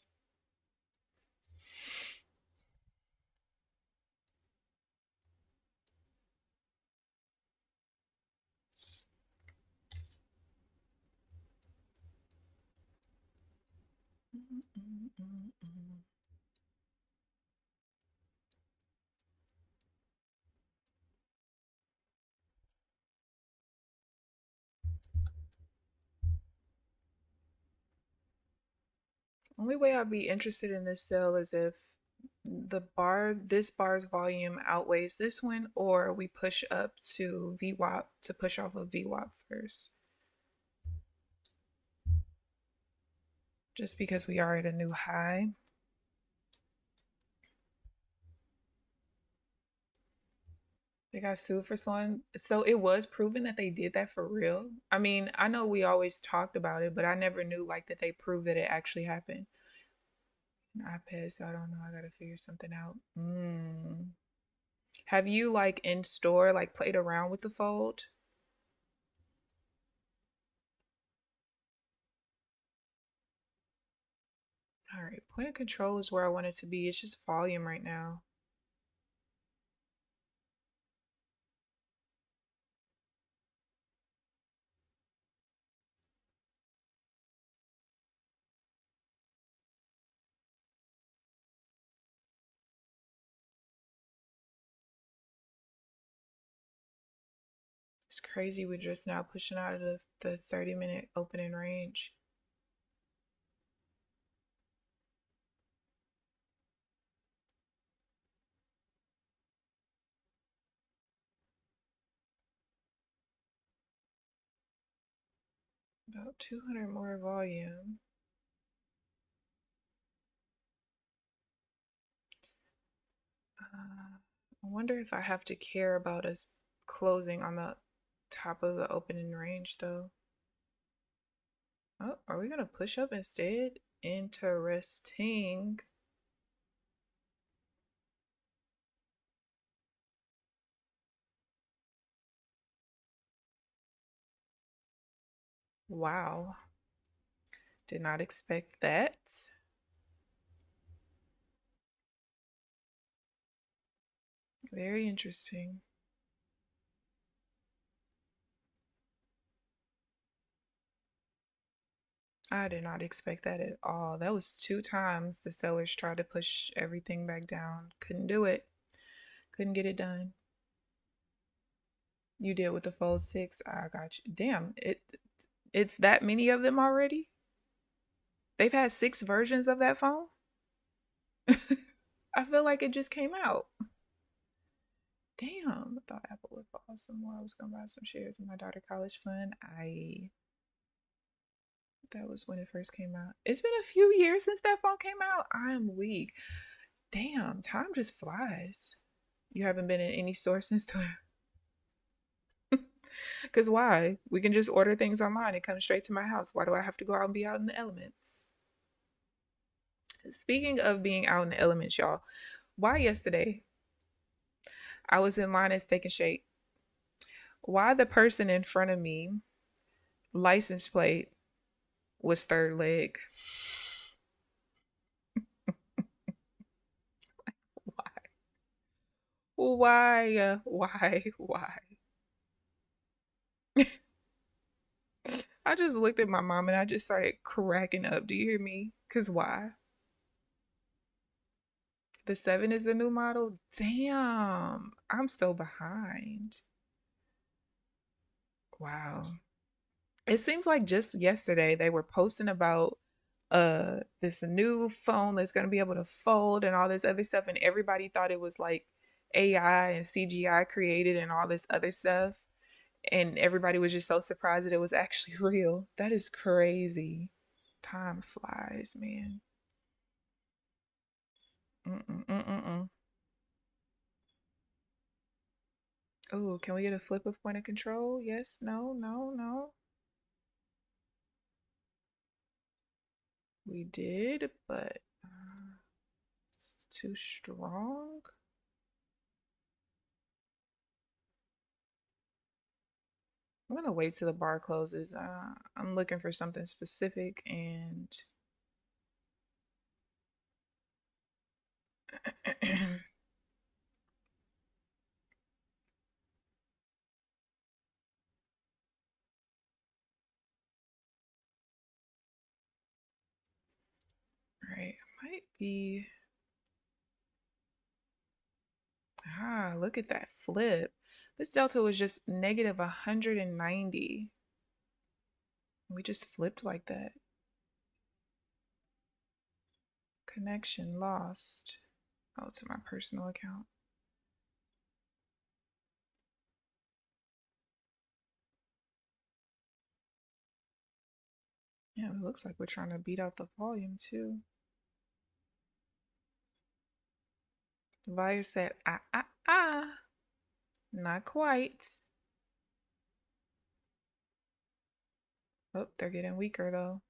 Only way I'd be interested in this sell is if this bar's volume outweighs this one, or we push up to VWAP to push off of VWAP first. Just because we are at a new high. They got sued for slowing. So it was proven that they did that for real. I mean, I know we always talked about it, but I never knew like that they proved that it actually happened. An iPad, so I don't know. I gotta figure something out. Have you like in store like played around with the fold? All right, point of control is where I want it to be. It's just volume right now. It's crazy we're just now pushing out of the 30-minute opening range. About 200 more volume. I wonder if I have to care about us closing on the top of the opening range though. Oh, are we gonna push up instead? Interesting. Wow. Did not expect that. Very interesting. I did not expect that at all. That was 2 times the sellers tried to push everything back down. Couldn't do it. Couldn't get it done. You did with the Fold 6. I got you. Damn, it's that many of them already? They've had 6 versions of that phone? I feel like it just came out. Damn, I thought Apple would fall some more. I was gonna buy some shares in my daughter college fund. That was when it first came out. It's been a few years since that phone came out. I'm weak. Damn, time just flies. You haven't been in any store since because why? We can just order things online. It comes straight to my house. Why do I have to go out and be out in the elements? Speaking of being out in the elements, y'all, why yesterday I was in line at Steak and Shake? Why the person in front of me license plate was third leg? Why? Why? I just looked at my mom and I just started cracking up. Do you hear me? Because why? The 7 is the new model? Damn, I'm so behind. Wow. It seems like just yesterday they were posting about this new phone that's going to be able to fold and all this other stuff, and everybody thought it was like AI and CGI created and all this other stuff, and everybody was just so surprised that it was actually real. That is crazy. Time flies, man. Mm-mm-mm-mm-mm. Oh, can we get a flip of point of control? Yes, no, no, no. We did, but it's too strong. I'm gonna wait till the bar closes. I'm looking for something specific, and all right, might be. Look at that flip. This delta was just negative 190. We just flipped like that. Connection lost. Oh, to my personal account. Yeah, it looks like we're trying to beat out the volume too. The buyer said, not quite. Oh, they're getting weaker though.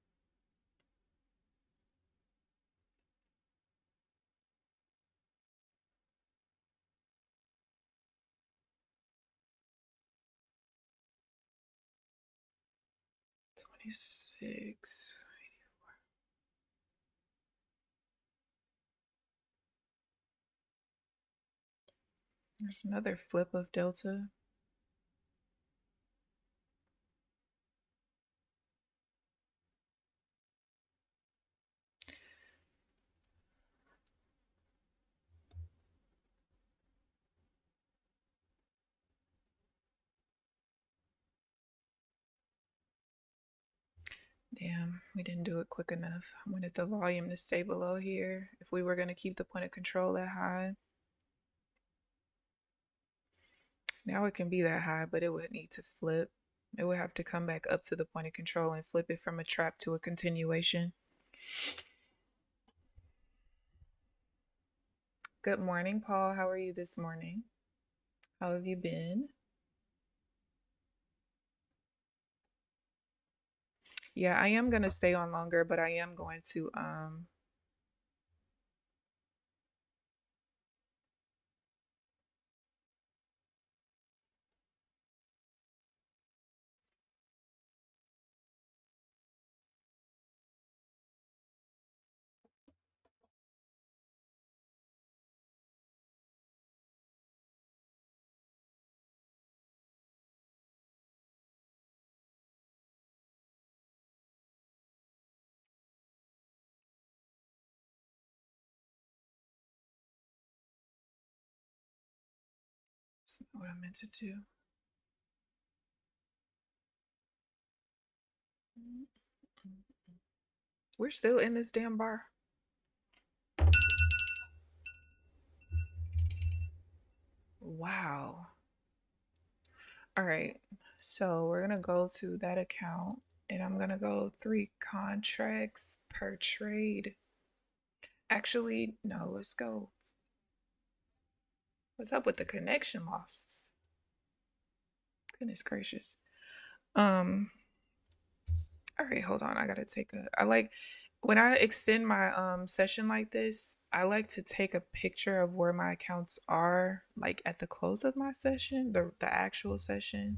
$26. There's another flip of Delta. Damn, we didn't do it quick enough. I wanted the volume to stay below here if we were going to keep the point of control that high. Now it can be that high, but it would need to flip. It would have to come back up to the point of control and flip it from a trap to a continuation. Good morning, Paul. How are you this morning? How have you been? Yeah, I am going to stay on longer, but I am going to that's not what I meant to do. We're still in this damn bar. Wow. All right. So we're going to go to that account and I'm going to go 3 contracts per trade. Actually, no, let's go. What's up with the connection losses? Goodness gracious. All right, hold on. I gotta take a. I like when I extend my session like this. I like to take a picture of where my accounts are, like at the close of my session, the actual session.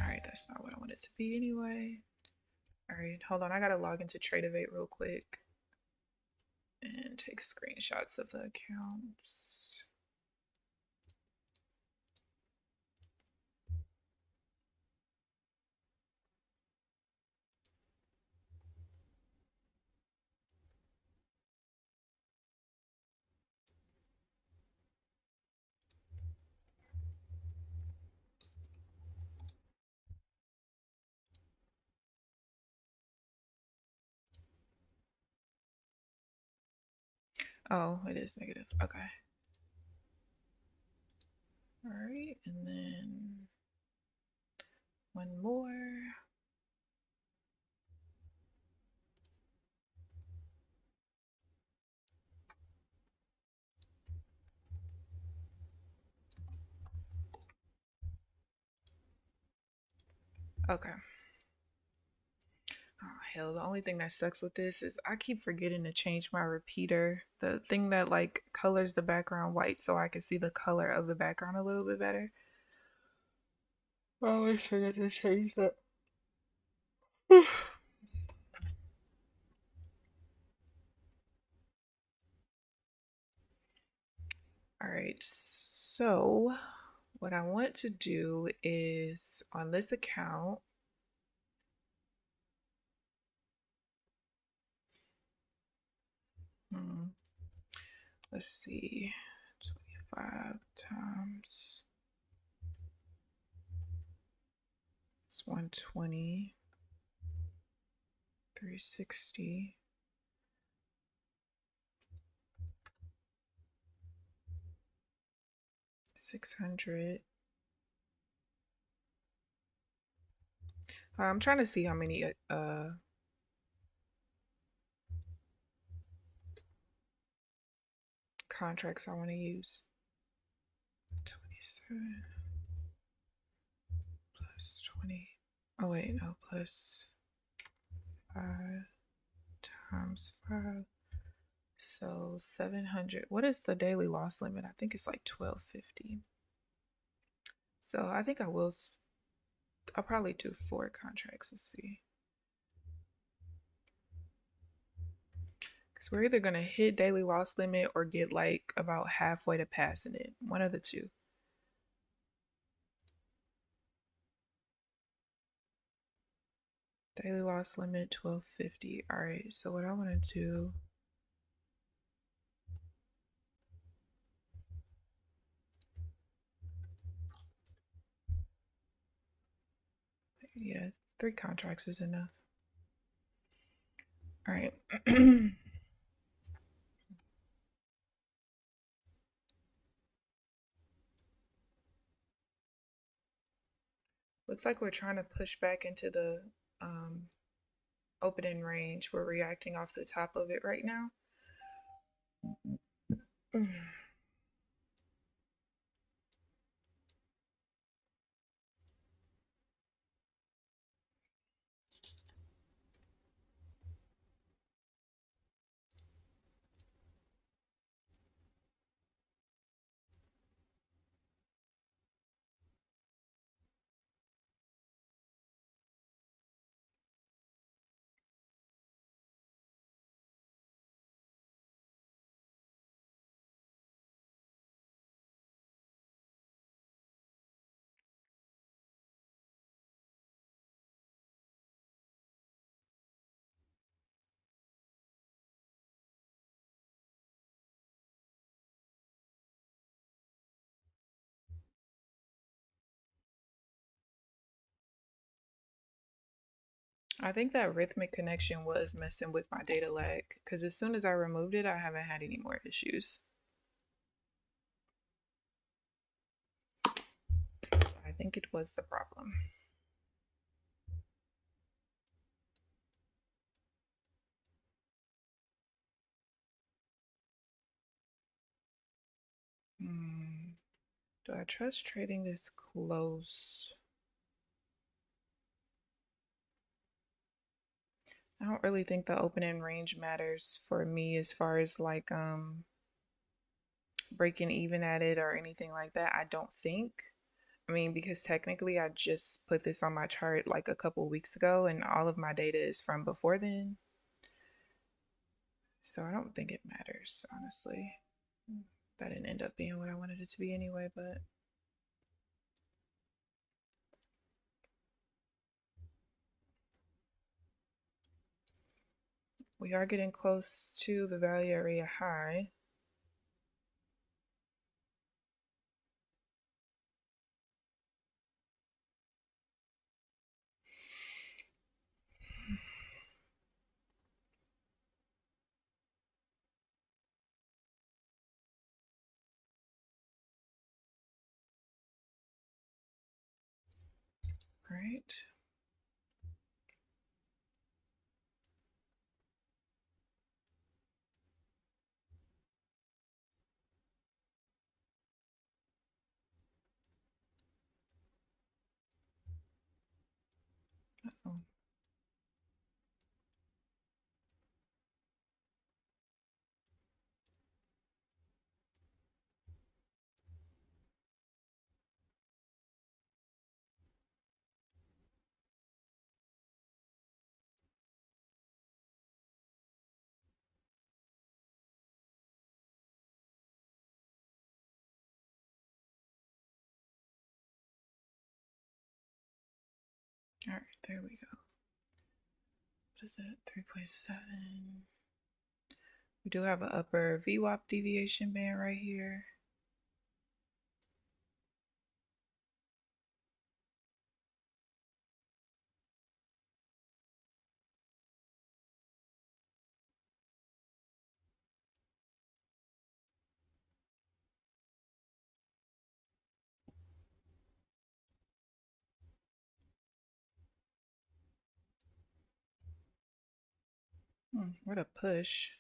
All right, that's not what I want it to be anyway. All right, hold on. I gotta log into Tradeovate real quick and take screenshots of the accounts. Oh, it is negative. Okay. All right, and then one more. Okay. Oh, hell, the only thing that sucks with this is I keep forgetting to change my repeater. The thing that like colors the background white so I can see the color of the background a little bit better. I always forget to change that. All right, so what I want to do is on this account, let's see, 25 times it's 120, 360, 600. I'm trying to see how many contracts I want to use. 27 plus 20. Oh wait, no, plus 5 times 5. So 700. What is the daily loss limit? I think it's like 1250. So I think I'll probably do 4 contracts. Let's see. Because we're either going to hit daily loss limit or get like about halfway to passing it. One of the two. Daily loss limit 1250. All right, so what I want to do, yeah, 3 contracts is enough. All right. Looks like we're trying to push back into the opening range. We're reacting off the top of it right now. I think that rhythmic connection was messing with my data lag because as soon as I removed it, I haven't had any more issues. So I think it was the problem. Do I trust trading this close? I don't really think the opening range matters for me as far as like breaking even at it or anything like that. I don't think. I mean, because technically I just put this on my chart like a couple weeks ago and all of my data is from before then. So I don't think it matters, honestly. That didn't end up being what I wanted it to be anyway, but we are getting close to the value area high. right. Uh-oh. All right, there we go. What is that? 3.7. We do have an upper VWAP deviation band right here. What a push.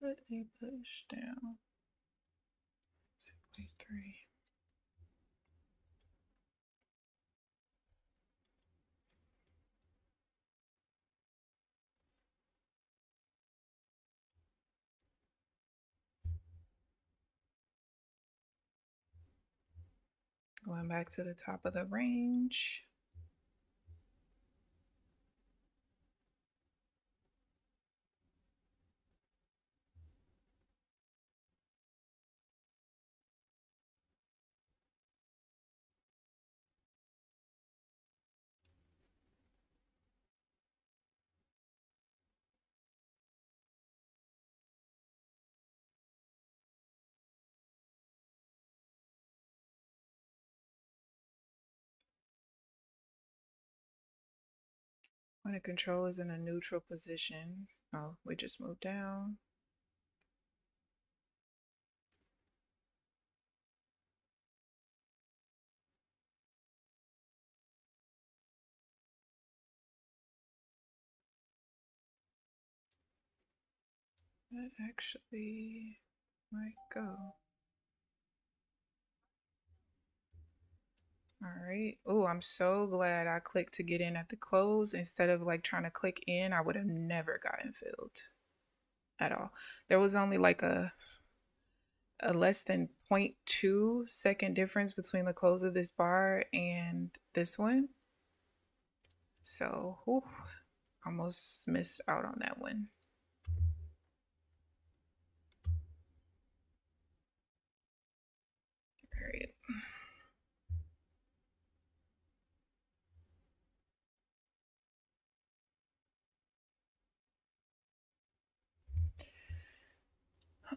Put a push down. 2.3. Going back to the top of the range. Point of control is in a neutral position. Oh, we just moved down. That actually might go. All right. Oh, I'm so glad I clicked to get in at the close instead of like trying to click in. I would have never gotten filled at all. There was only like a less than 0.2 second difference between the close of this bar and this one. So, whew, almost missed out on that one. All right.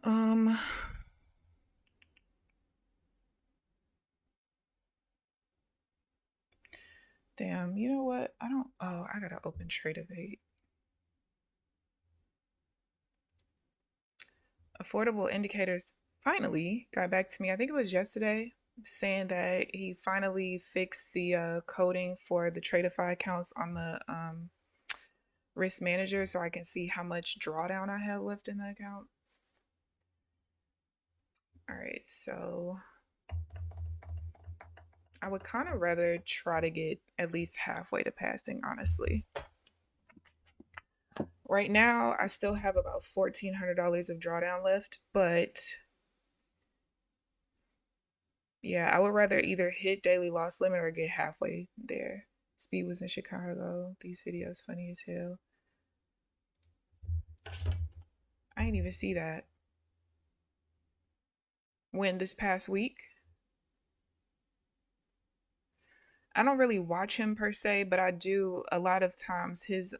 Um, Damn, you know what? I gotta open Trade Evade. Affordable Indicators finally got back to me. I think it was yesterday, saying that he finally fixed the coding for the Tradeify accounts on the risk manager so I can see how much drawdown I have left in the account. All right, so I would kind of rather try to get at least halfway to passing, honestly. Right now, I still have about $1,400 of drawdown left, but yeah, I would rather either hit daily loss limit or get halfway there. Speed was in Chicago. These videos funny as hell. I didn't even see that. When this past week? I don't really watch him per se, but I do a lot of times his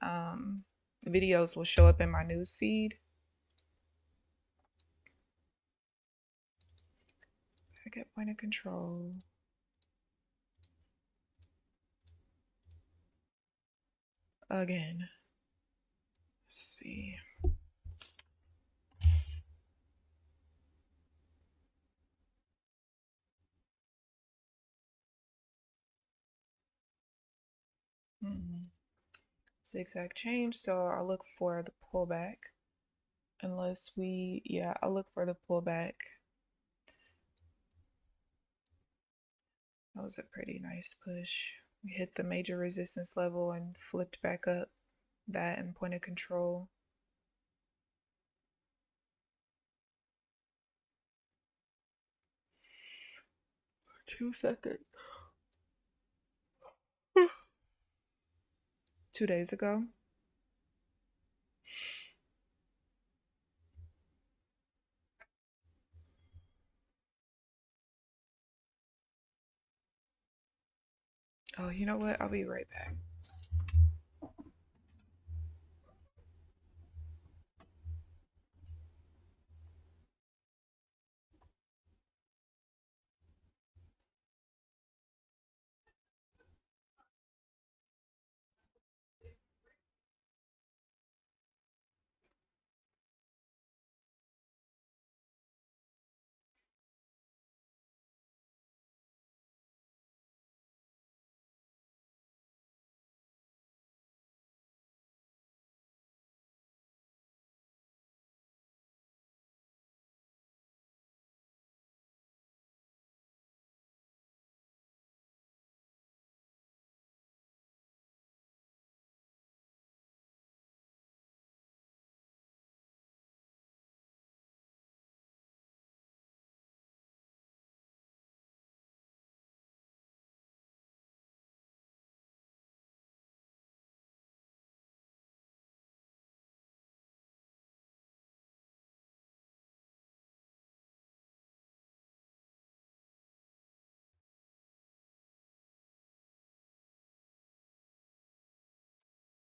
videos will show up in my news feed. I get point of control. Again. Let's see. Zigzag change, so I'll look for the pullback. Unless we, yeah, I'll look for the pullback. That was a pretty nice push. We hit the major resistance level and flipped back up. That and point of control. Two seconds. 2 days ago. Oh, you know what? I'll be right back.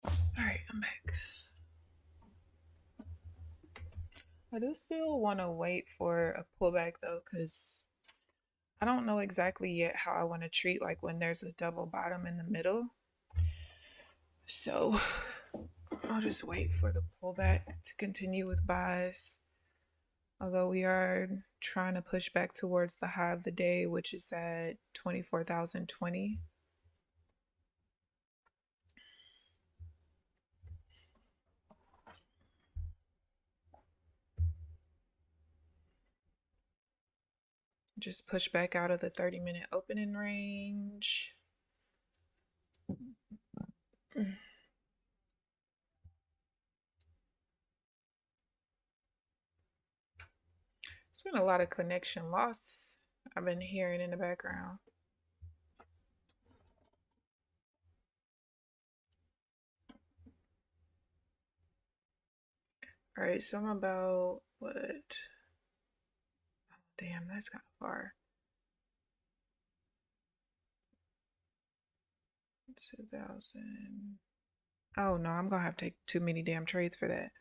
All right, I'm back. I do still want to wait for a pullback though, because I don't know exactly yet how I want to treat like when there's a double bottom in the middle. So I'll just wait for the pullback to continue with buys. Although we are trying to push back towards the high of the day, which is at 24,020. Just push back out of the 30-minute opening range. It's been a lot of connection loss I've been hearing in the background. All right, so I'm about what? Oh, damn, that's kind of far. 2,000. Oh no, I'm gonna have to take too many damn trades for that.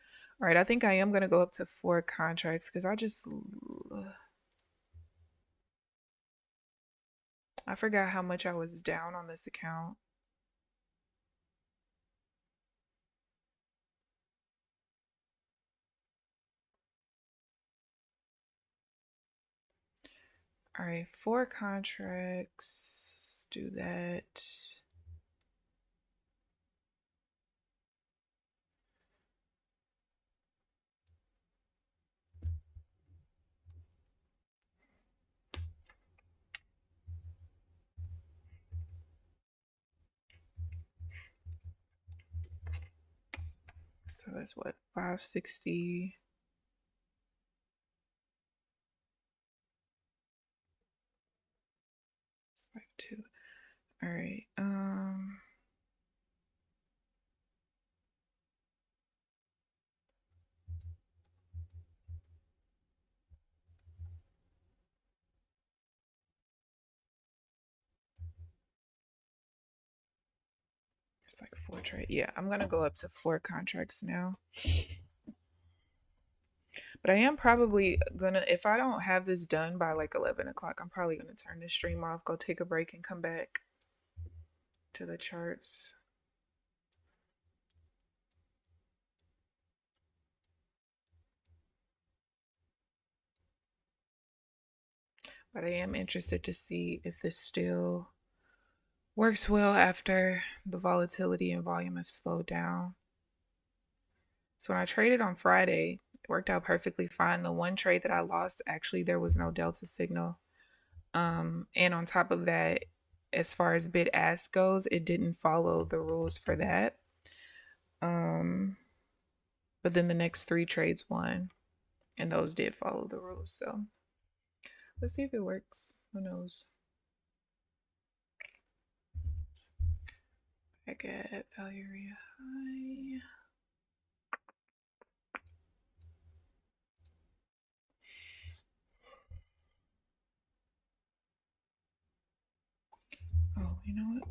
All right, I think I am gonna go up to 4 contracts because I forgot how much I was down on this account. All right, 4 contracts. Let's do that. So that's what, 560. It's like 2. All right. It's like 4 trade. Yeah, I'm gonna go up to 4 contracts now. But I am probably gonna, if I don't have this done by like 11 o'clock, I'm probably gonna turn this stream off, go take a break, and come back to the charts. But I am interested to see if this still works well after the volatility and volume have slowed down. So when I traded on Friday, it worked out perfectly fine. The one trade that I lost, actually, there was no delta signal. And on top of that, as far as bid ask goes, it didn't follow the rules for that. But then the next 3 trades won, and those did follow the rules. So let's see if it works. Who knows? Back at value area high. Oh, you know what?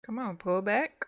Come on, pull back.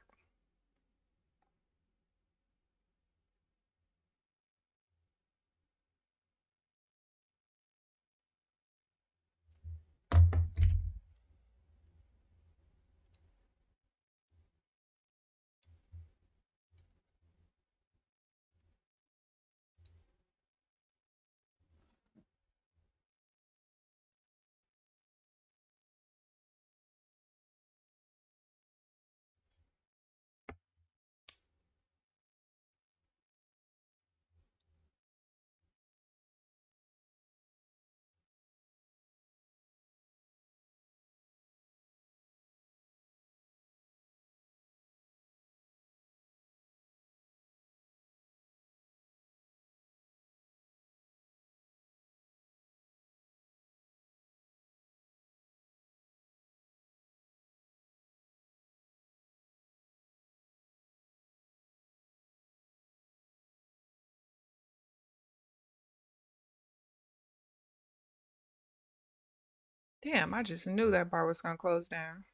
Damn, I just knew that bar was gonna close down.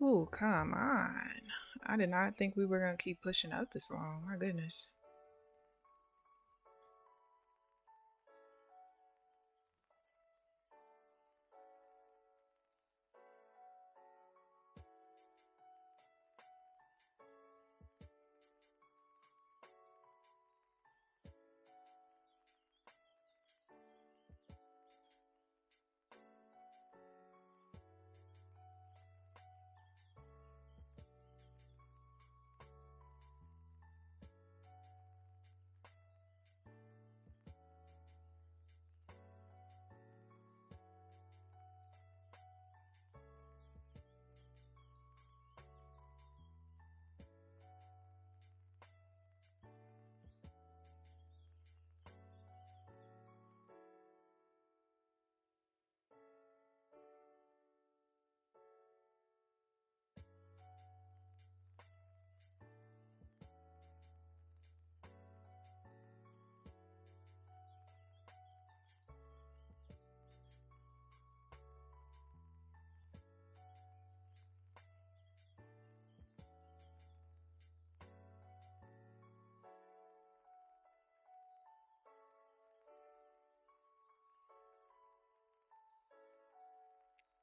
Oh, come on. I did not think we were going to keep pushing up this long. My goodness.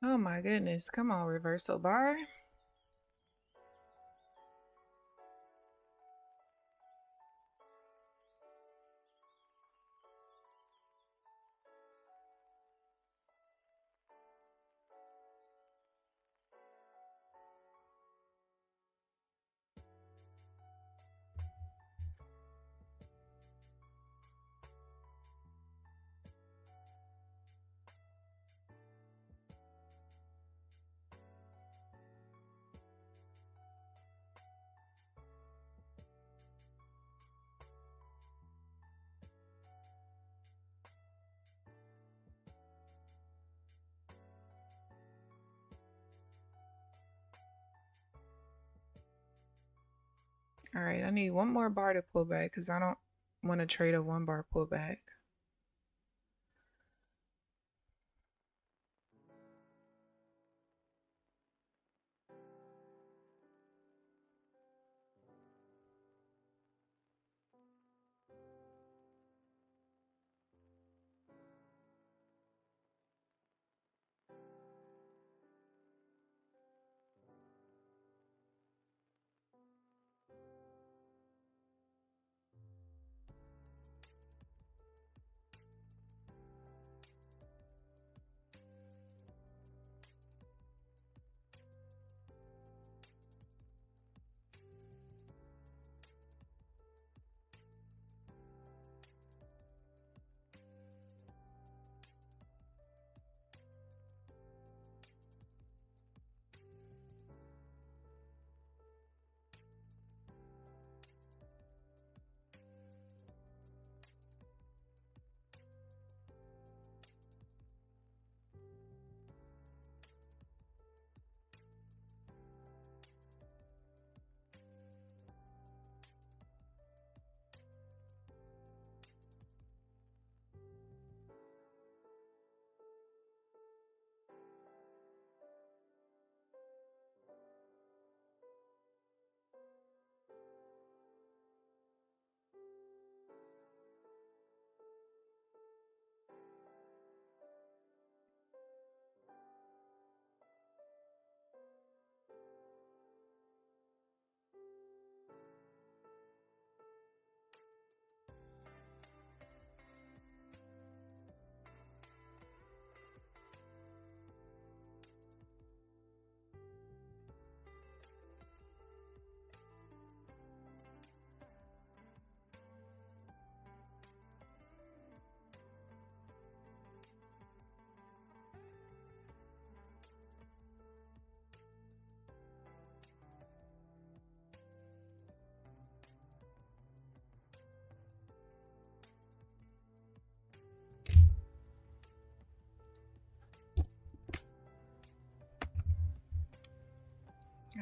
Oh my goodness. Come on, reversal bar. All right, I need one more bar to pull back because I don't want to trade a 1 bar pullback.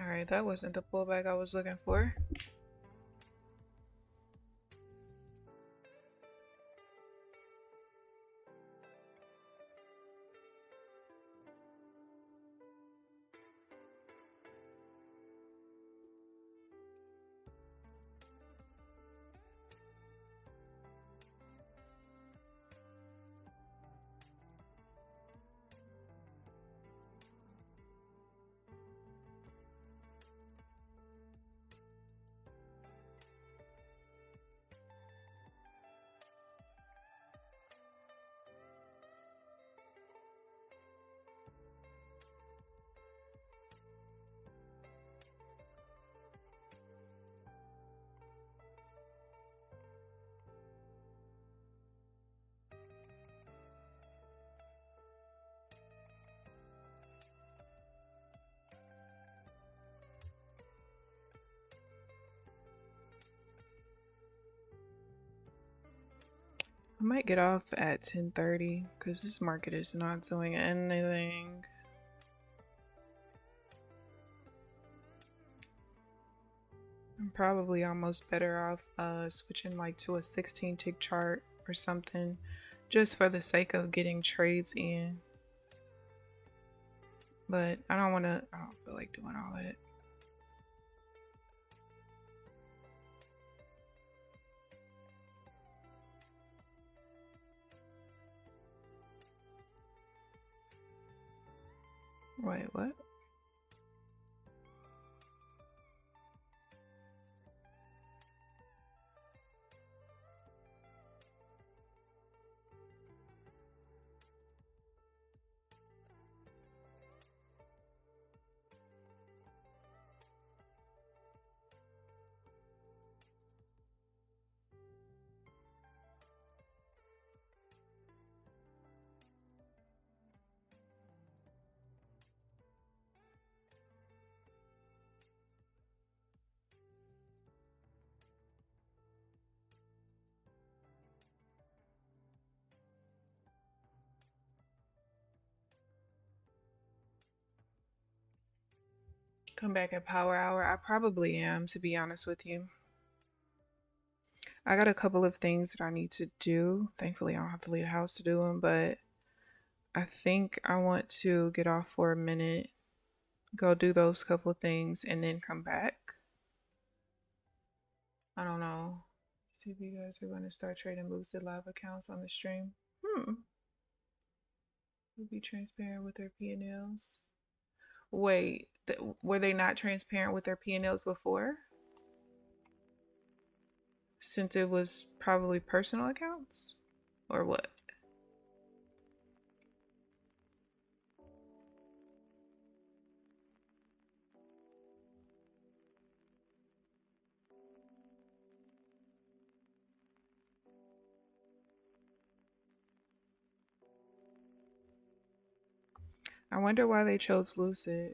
All right, that wasn't the pullback I was looking for. I might get off at 10:30 because this market is not doing anything. I'm probably almost better off switching like to a 16 tick chart or something just for the sake of getting trades in. But I don't feel like doing all that. Wait, what? Come back at power hour? I probably am, to be honest with you. I got a couple of things that I need to do. Thankfully, I don't have to leave the house to do them, but I think I want to get off for a minute, go do those couple of things, and then come back. I don't know. See if you guys are going to start trading boosted live accounts on the stream. We'll be transparent with their P&Ls. Wait, were they not transparent with their P&Ls before? Since it was probably personal accounts? Or what? I wonder why they chose Lucid.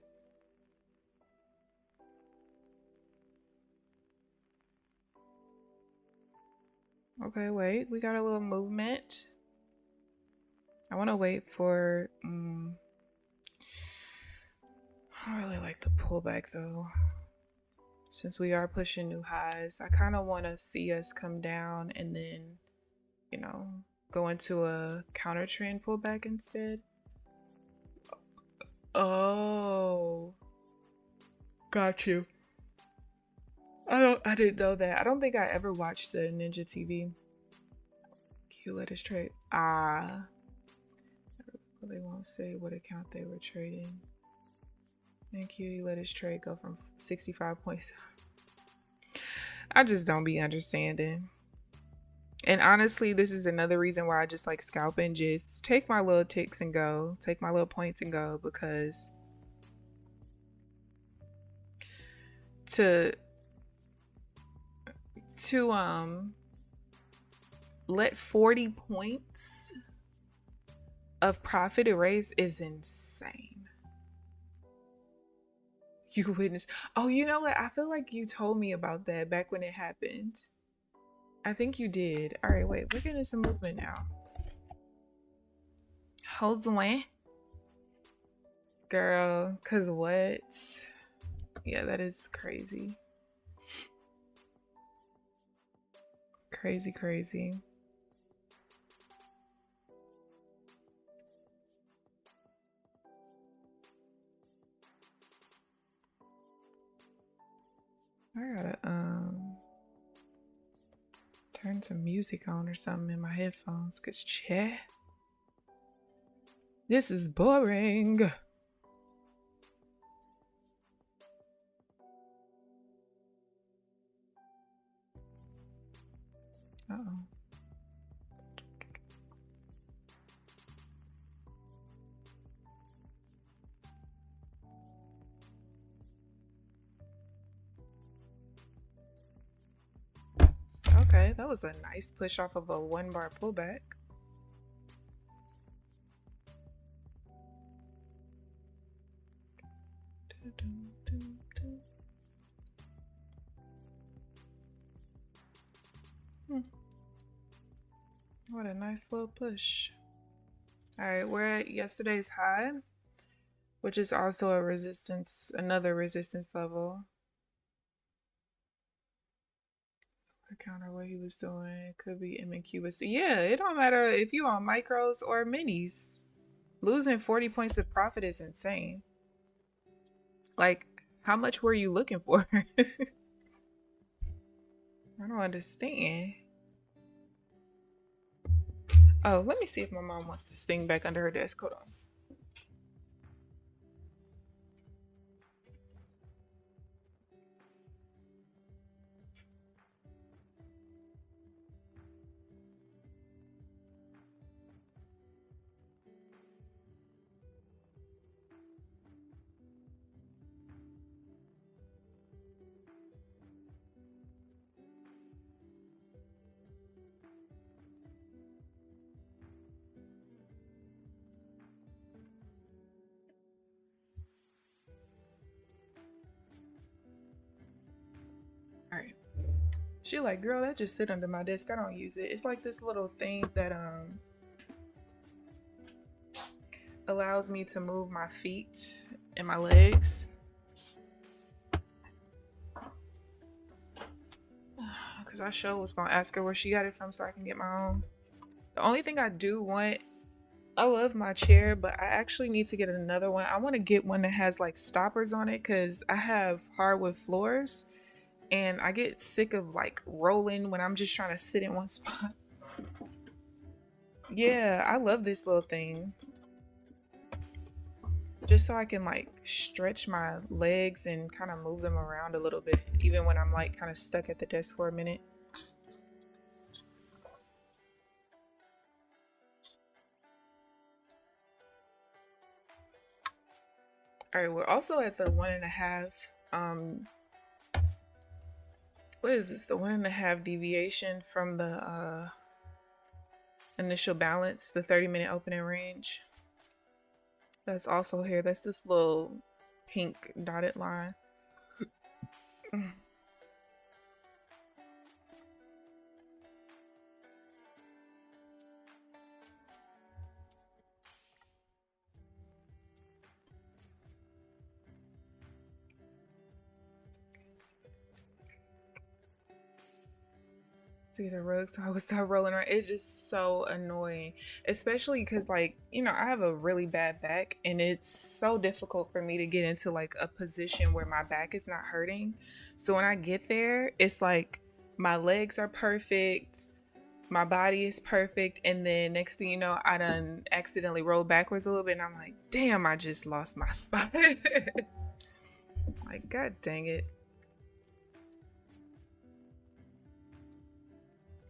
Okay, wait. We got a little movement. I want to wait for... I really like the pullback though. Since we are pushing new highs, I kind of want to see us come down and then, you know, go into a counter trend pullback instead. Oh, got you. I didn't know that. I don't think I ever watched the Ninja TV. Q let us trade. Well, they won't say what account they were trading. And Q let his trade go from 65 points. I just don't be understanding. And honestly, this is another reason why I just like scalping. Just take my little ticks and go. Take my little points and go, because to let 40 points of profit erase is insane. You witness. Oh, you know what? I feel like you told me about that back when it happened. I think you did. All right, wait. We're getting some movement now. Hold on. Girl, cause what? Yeah, that is crazy. Crazy, crazy. I gotta turn some music on or something in my headphones, cause chat, this is boring. Uh-oh. Okay, that was a nice push off of a 1 bar pullback. What a nice little push. All right, we're at yesterday's high, which is also a resistance, another resistance level. I counter what he was doing. It could be M and Q, but yeah, it don't matter if you on micros or minis. Losing 40 points of profit is insane. Like, how much were you looking for? I don't understand. Oh, let me see if my mom wants to sting back under her desk. Hold on. All right. She like, girl, that just sit under my desk. I don't use it. It's like this little thing that allows me to move my feet and my legs. Because I sure was gonna ask her where she got it from so I can get my own. The only thing I do want, I love my chair, but I actually need to get another one. I want to get one that has like stoppers on it because I have hardwood floors and I get sick of like rolling when I'm just trying to sit in one spot. Yeah, I love this little thing. Just so I can like stretch my legs and kind of move them around a little bit, even when I'm like kind of stuck at the desk for a minute. All right, we're also at the 1.5. What is this? The 1.5 deviation from the initial balance, the 30-minute opening range. That's also here. That's this little pink dotted line. See the rug, so I would start rolling around. It's just so annoying, especially because, like, you know, I have a really bad back and it's so difficult for me to get into like a position where my back is not hurting. So when I get there, it's like my legs are perfect, my body is perfect, and then next thing you know, I done accidentally rolled backwards a little bit and I'm like, damn, I just lost my spot. Like, god dang it.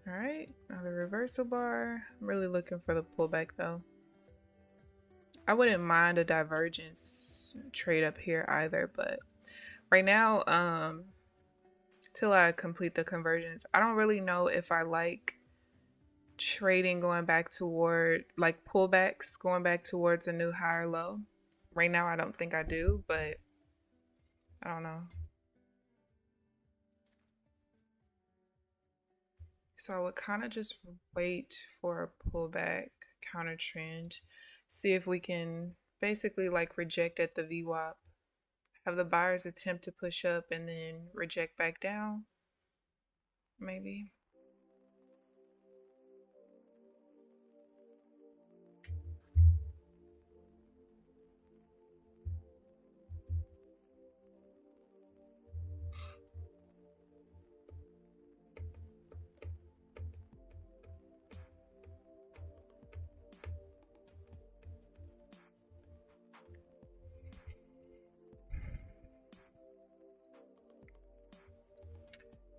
All right, now the reversal bar. I'm really looking for the pullback though. I wouldn't mind a divergence trade up here either, but right now, till I complete the conversions, I don't really know if I like trading going back toward like pullbacks going back towards a new higher low. Right now, I don't think I do, but I don't know. So I would kind of just wait for a pullback counter trend, see if we can basically like reject at the VWAP, have the buyers attempt to push up and then reject back down, maybe.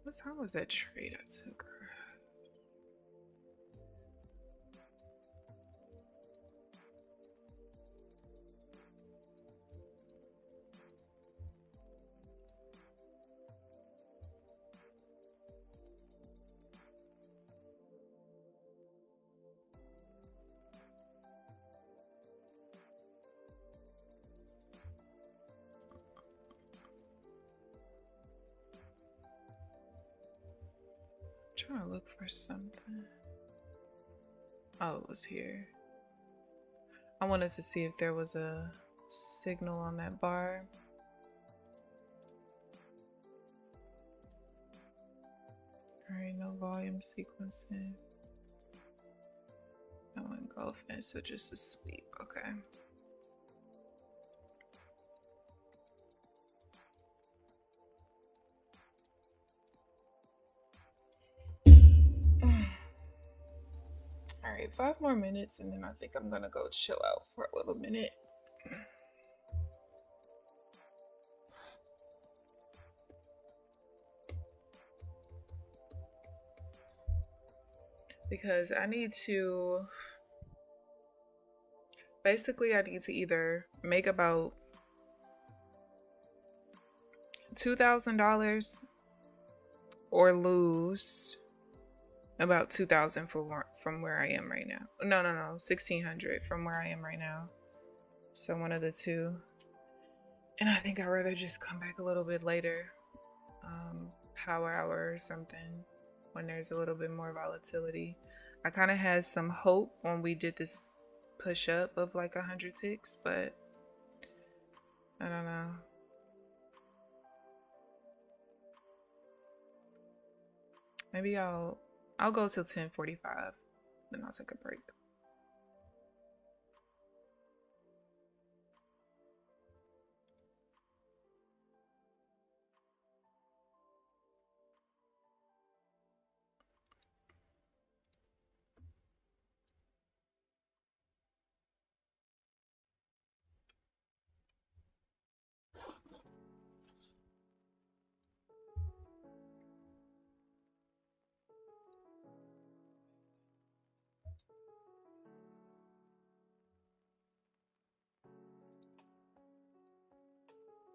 What time was that trade I took? I'm trying to look for something. Oh, it was here. I wanted to see if there was a signal on that bar. Alright, no volume sequencing. No engulfing, so just a sweep. Okay. Alright, 5 more minutes and then I think I'm gonna go chill out for a little minute. Because I need to, basically I need to either make about $2,000 or lose about 2,000 from where I am right now. No, 1,600 from where I am right now. So one of the two. And I think I'd rather just come back a little bit later, power hour or something, when there's a little bit more volatility. I kind of had some hope when we did this push up of like 100 ticks, but I don't know. Maybe I'll go till 10:45, then I'll take a break.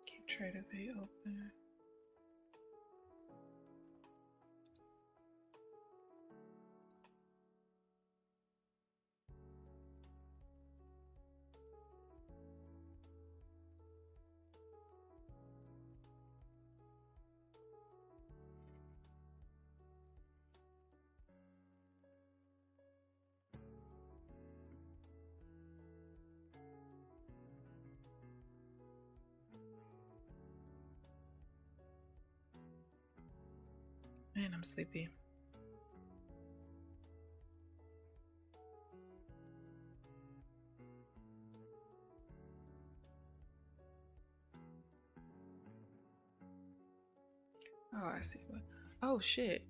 Keep trade of eight open. Man, I'm sleepy. Oh, I see. Oh, shit.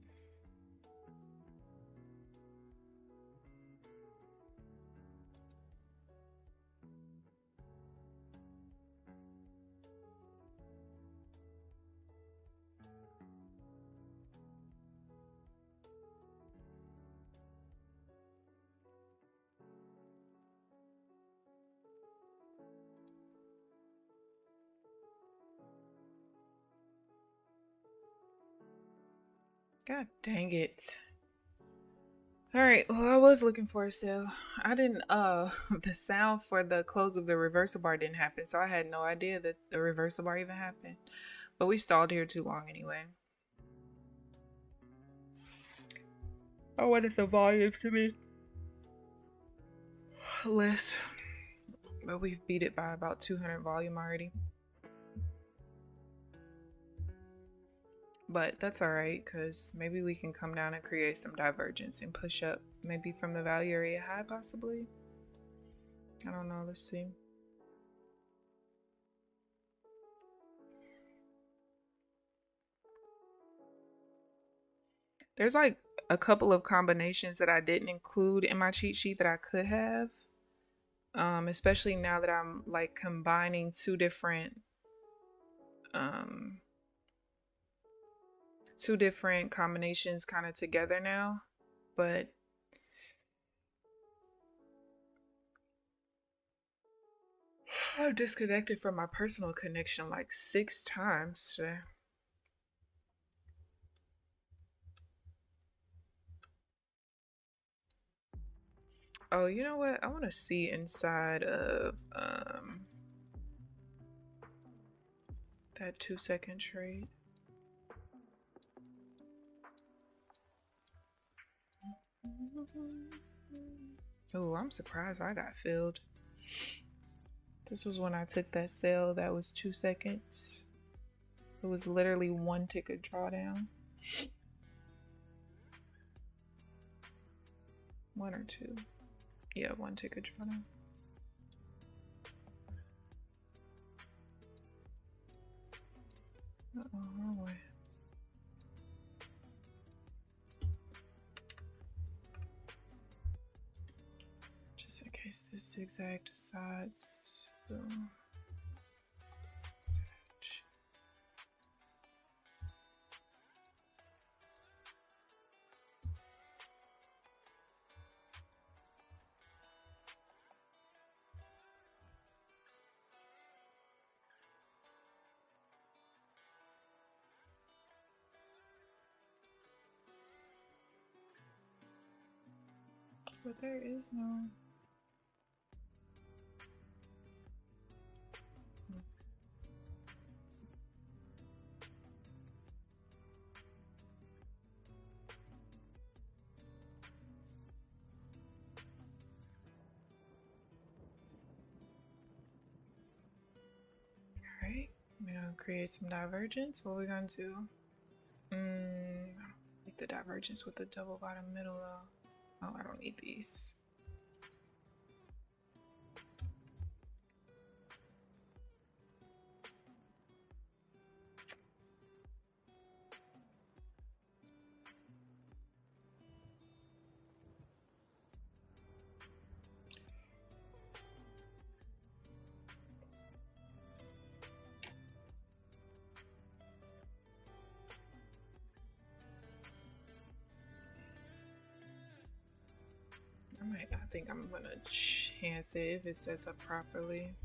God dang it. Alright, well, I was looking for a sale. I didn't, the sound for the close of the reversal bar didn't happen, so I had no idea that the reversal bar even happened. But we stalled here too long anyway. I wanted the volume to be less, but we've beat it by about 200 volume already. But that's alright, because maybe we can come down and create some divergence and push up, maybe from the value area high, possibly. I don't know, let's see. There's like a couple of combinations that I didn't include in my cheat sheet that I could have. Especially now that I'm like combining two different combinations kind of together now. But I've disconnected from my personal connection like 6 times today. Oh, you know what? I want to see inside of that 2-second trade. Oh, I'm surprised I got filled. This was when I took that sale that was 2 seconds. It was literally 1 ticket drawdown. 1 or 2. Yeah, 1 ticket drawdown. Uh-oh, wrong way. Just in case this zigzag decides to attach. But there is no. Alright, we're gonna create some divergence. What are we gonna do? I don't like the divergence with the double bottom middle though. Oh, I don't need these. I think I'm gonna chance it if it sets up properly.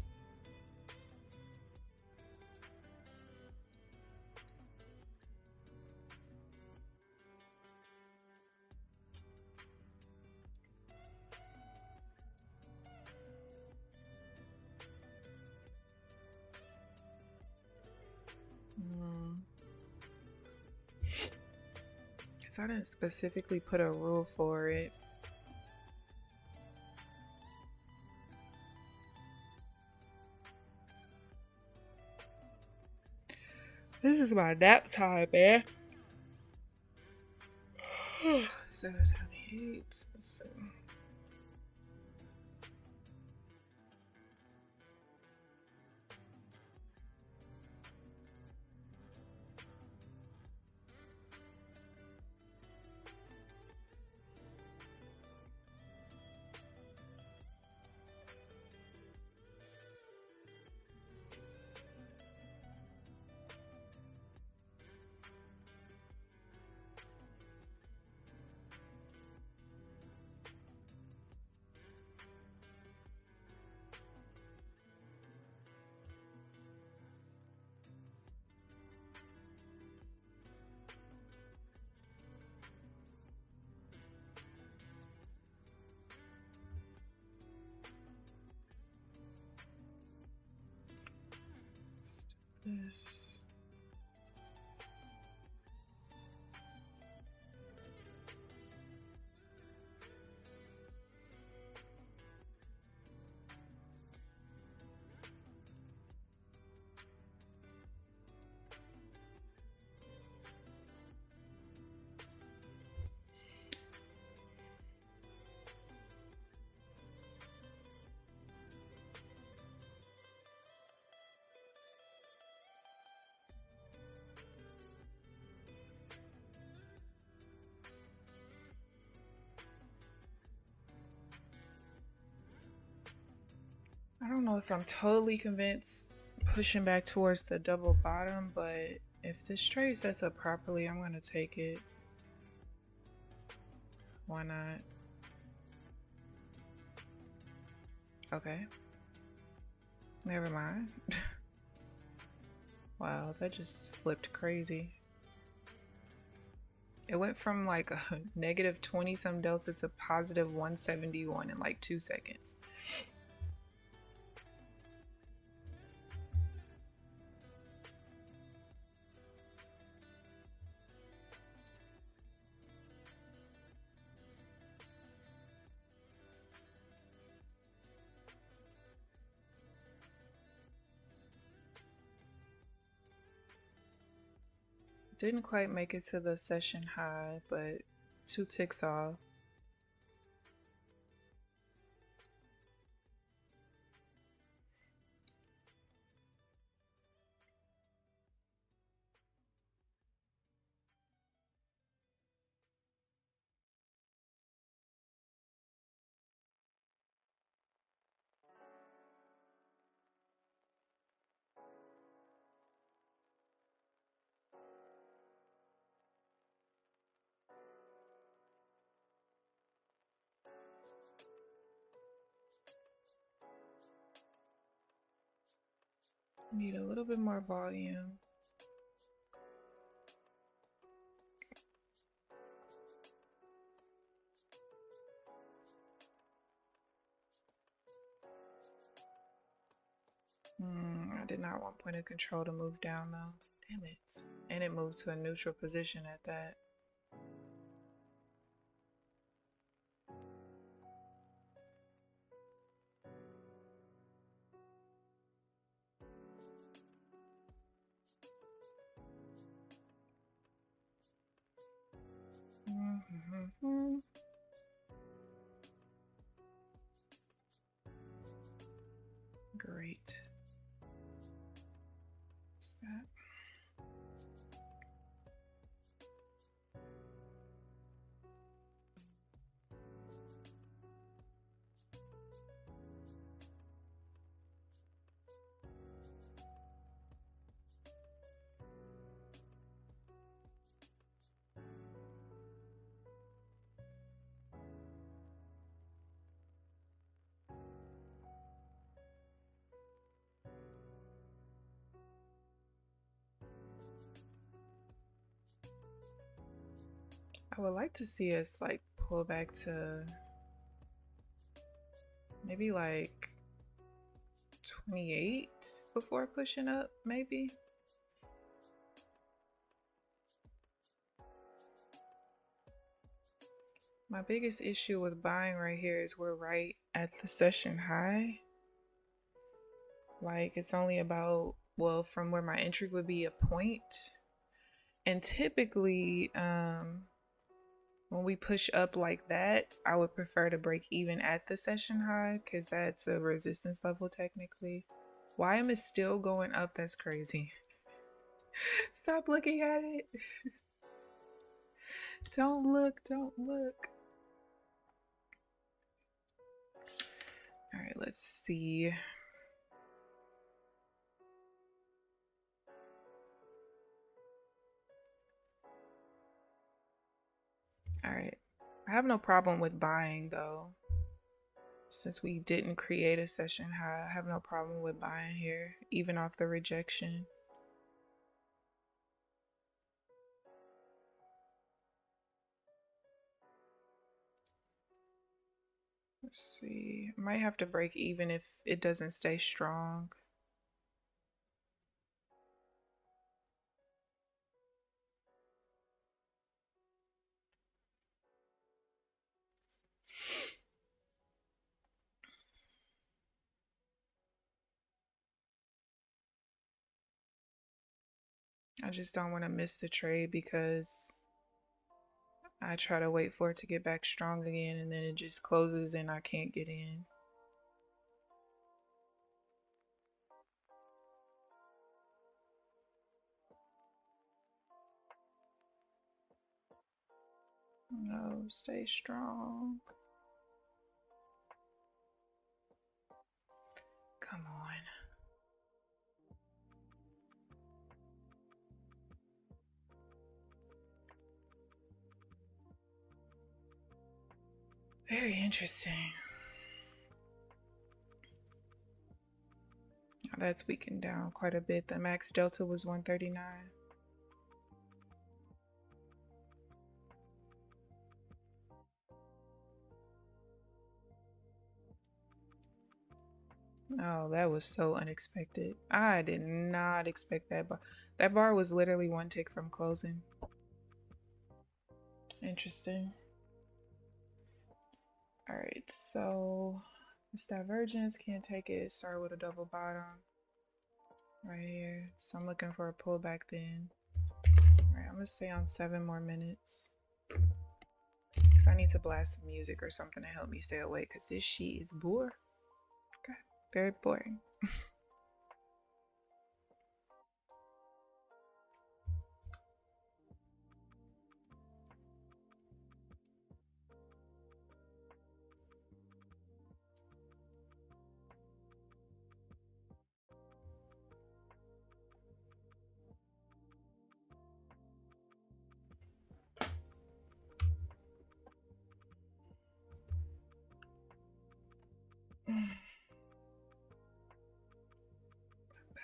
Because I didn't specifically put a rule for it. This is my nap time, man. 778. Let's see. This. I don't know if I'm totally convinced pushing back towards the double bottom, but if this trade sets up properly, I'm going to take it. Why not? Okay. Never mind. Wow, that just flipped crazy. It went from like a negative 20 some delta to positive 171 in like 2 seconds. Didn't quite make it to the session high, but 2 ticks off. Need a little bit more volume. I did not want point of control to move down though. Damn it. And it moved to a neutral position at that. Great. What's that? I would like to see us like pull back to maybe like 28 before pushing up, maybe. My biggest issue with buying right here is we're right at the session high. Like it's only about, well, from where my entry would be a point. And typically, when we push up like that, I would prefer to break even at the session high because that's a resistance level technically. Why am I still going up? That's crazy. Stop looking at it. Don't look, don't look. All right, let's see. All right, I have no problem with buying though. Since we didn't create a session high, I have no problem with buying here, even off the rejection. Let's see. I might have to break even if it doesn't stay strong. I just don't want to miss the trade because I try to wait for it to get back strong again and then it just closes and I can't get in. No, stay strong. Come on. Very interesting. That's weakened down quite a bit. The max delta was 139. Oh, that was so unexpected. I did not expect that bar. That bar was literally one tick from closing. Interesting. All right, so this divergence, can't take it. Start with a double bottom right here. So I'm looking for a pullback then. All right, I'm gonna stay on 7 more minutes. Because I need to blast some music or something to help me stay awake because this sheet is boring. Okay, very boring.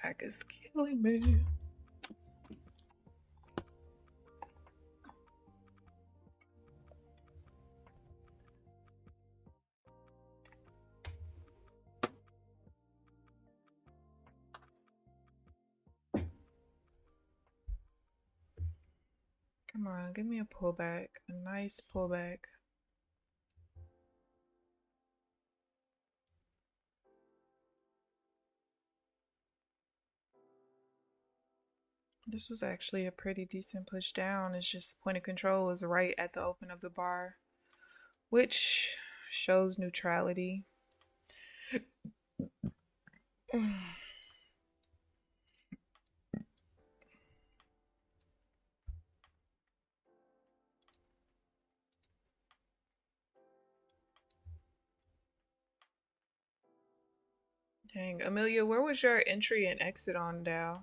Back is killing me. Come on, give me a pullback, a nice pullback. This was actually a pretty decent push down. It's just the point of control is right at the open of the bar, which shows neutrality. Dang, Amelia, where was your entry and exit on Dow?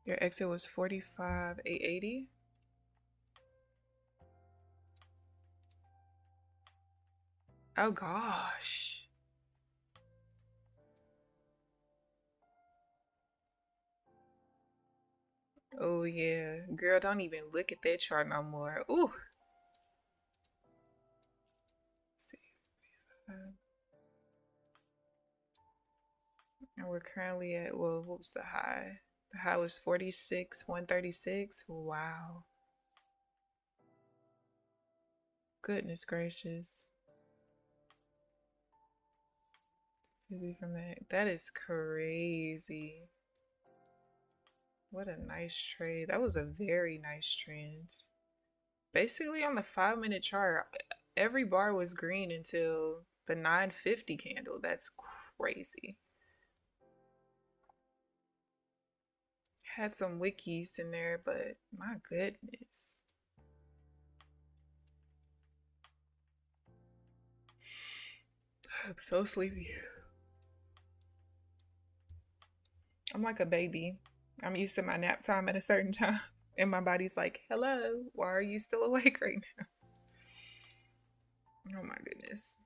Your exit was 45,880. Oh gosh. Oh yeah. Girl, don't even look at that chart no more. Ooh. Let's see. And we're currently at, well, what was the high? The high was 46,136. Wow. Goodness gracious. Maybe from that. That is crazy. What a nice trade. That was a very nice trend. Basically on the 5-minute chart, every bar was green until the 950 candle. That's crazy. Had some wikis in there, but my goodness. I'm so sleepy. I'm like a baby. I'm used to my nap time at a certain time. And my body's like, hello, why are you still awake right now? Oh my goodness.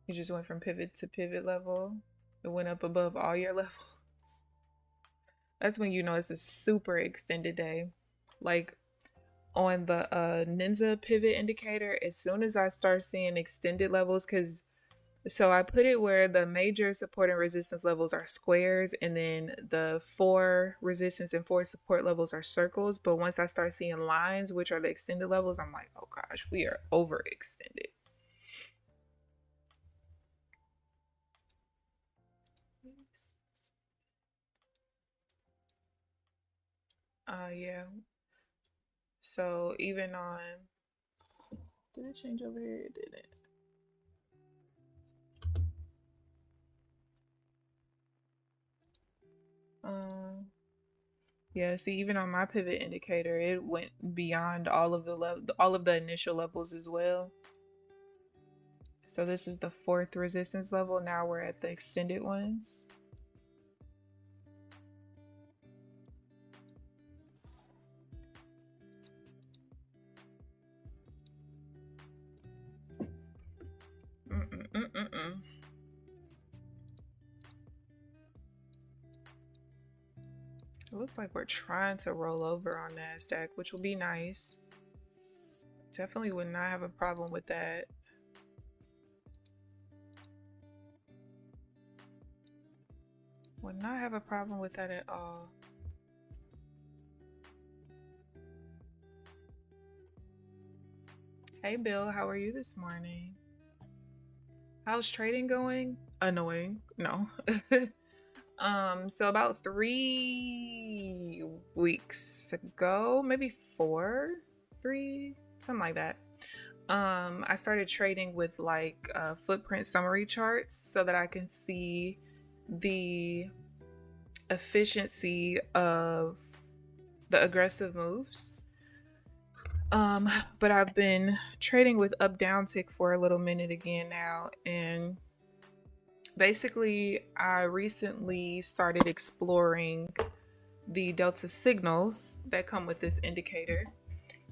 You just went from pivot to pivot level. It went up above all your levels. That's when you know it's a super extended day. Like on the Ninja pivot indicator, as soon as I start seeing extended levels, so I put it where the major support and resistance levels are squares, and then the 4 resistance and 4 support levels are circles. But once I start seeing lines, which are the extended levels, I'm like, oh gosh, we are overextended. Yeah. So even on, did it change over here? It didn't. Yeah, see, even on my pivot indicator, it went beyond all of the initial levels as well. So this is the 4th resistance level. Now we're at the extended ones. It looks like we're trying to roll over on Nasdaq, which will be nice. Definitely would not have a problem with that. Would not have a problem with that at all. Hey Bill, how are you this morning? How's trading going? Annoying. No. So about 3 weeks ago, maybe 4, 3, something like that. I started trading with like footprint summary charts so that I can see the efficiency of the aggressive moves. But I've been trading with up down tick for a little minute again now, and basically I recently started exploring the delta signals that come with this indicator.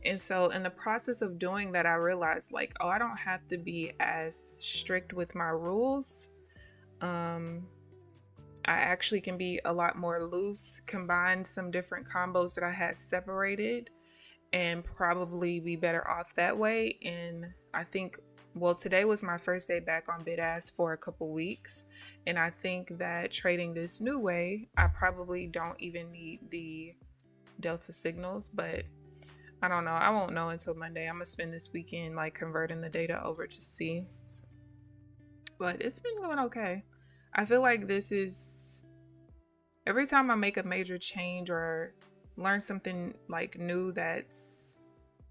And so in the process of doing that, I realized like, oh, I don't have to be as strict with my rules. I actually can be a lot more loose, combine some different combos that I had separated, and probably be better off that way. And I think, well, today was my first day back on bid ask for a couple weeks, and I think that trading this new way, I probably don't even need the delta signals, but I don't know. I won't know until Monday. I'm gonna spend this weekend like converting the data over to see, but it's been going okay. I feel like this is, every time I make a major change or learn something like new that's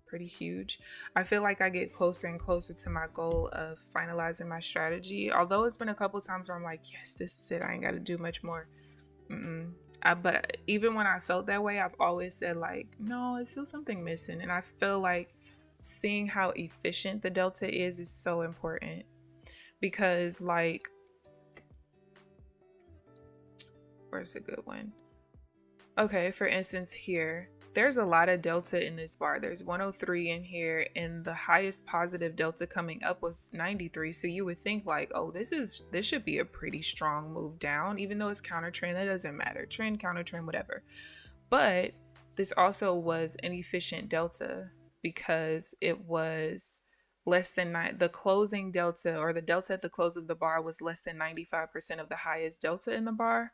pretty huge, I feel like I get closer and closer to my goal of finalizing my strategy. Although it's been a couple times where I'm like, yes, this is it, I ain't got to do much more. But even when I felt that way, I've always said like, no, it's still something missing. And I feel like seeing how efficient the delta is so important, because like, where's a good one? Okay, for instance, here, there's a lot of delta in this bar. There's 103 in here, and the highest positive delta coming up was 93. So you would think like, oh, this should be a pretty strong move down, even though it's counter trend. That doesn't matter. Trend, counter trend, whatever. But this also was an efficient delta because it was less than the closing delta, or the delta at the close of the bar, was less than 95% of the highest delta in the bar.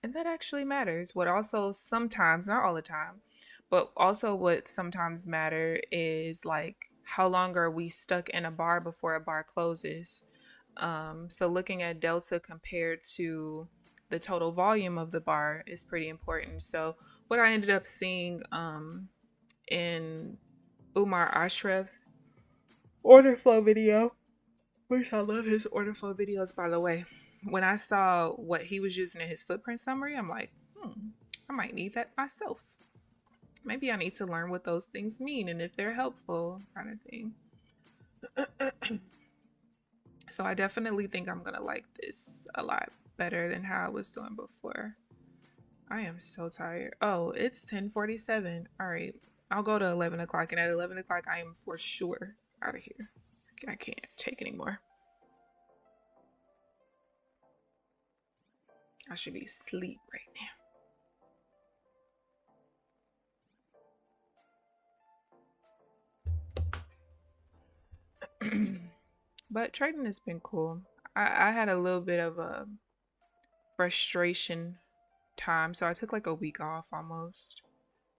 And that actually matters. What also sometimes, not all the time, but also what sometimes matter is like, how long are we stuck in a bar before a bar closes? So looking at delta compared to the total volume of the bar is pretty important. So what I ended up seeing in Umar Ashraf's order flow video, which I love his order flow videos, by the way. When I saw what he was using in his footprint summary, I'm like, I might need that myself. Maybe I need to learn what those things mean and if they're helpful, kind of thing. So I definitely think I'm gonna like this a lot better than how I was doing before. I am so tired. Oh, it's 10:47. All right, I'll go to 11 o'clock, and at 11 o'clock, I am for sure out of here. I can't take anymore. I should be asleep right now. But trading has been cool. I had a little bit of a frustration time, so I took like a week off almost.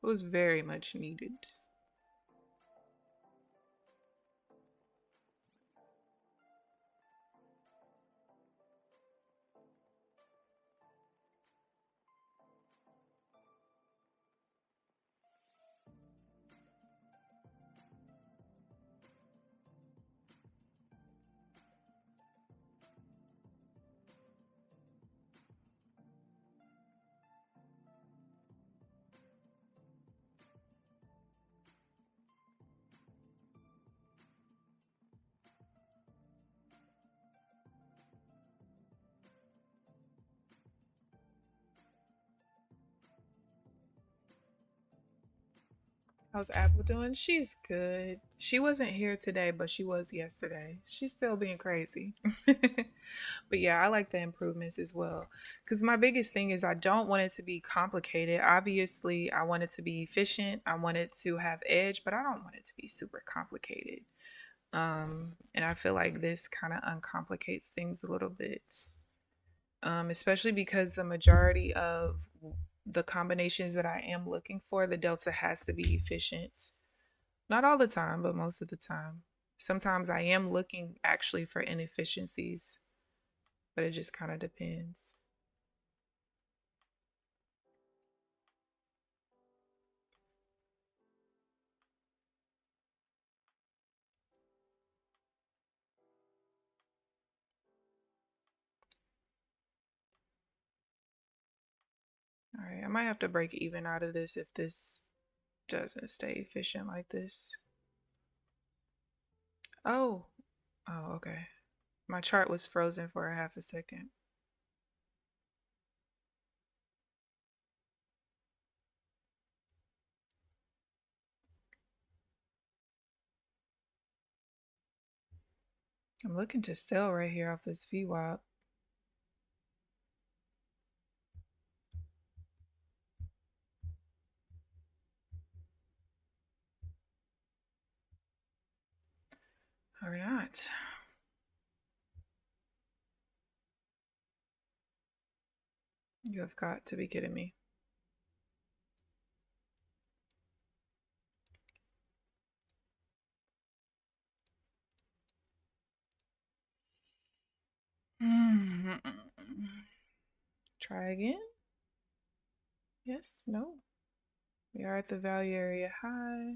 It was very much needed. How's Apple doing? She's good. She wasn't here today, but she was yesterday. She's still being crazy. But yeah, I like the improvements as well. Because my biggest thing is I don't want it to be complicated. Obviously, I want it to be efficient. I want it to have edge, but I don't want it to be super complicated. And I feel like this kind of uncomplicates things a little bit. Especially because the majority of the combinations that I am looking for, the delta has to be efficient. Not all the time, but most of the time. Sometimes I am looking actually for inefficiencies, but it just kind of depends. All right, I might have to break even out of this if this doesn't stay efficient like this. Oh, oh, okay. My chart was frozen for a half a second. I'm looking to sell right here off this VWAP. Or not. You have got to be kidding me. Try again. Yes, no. We are at the value area high.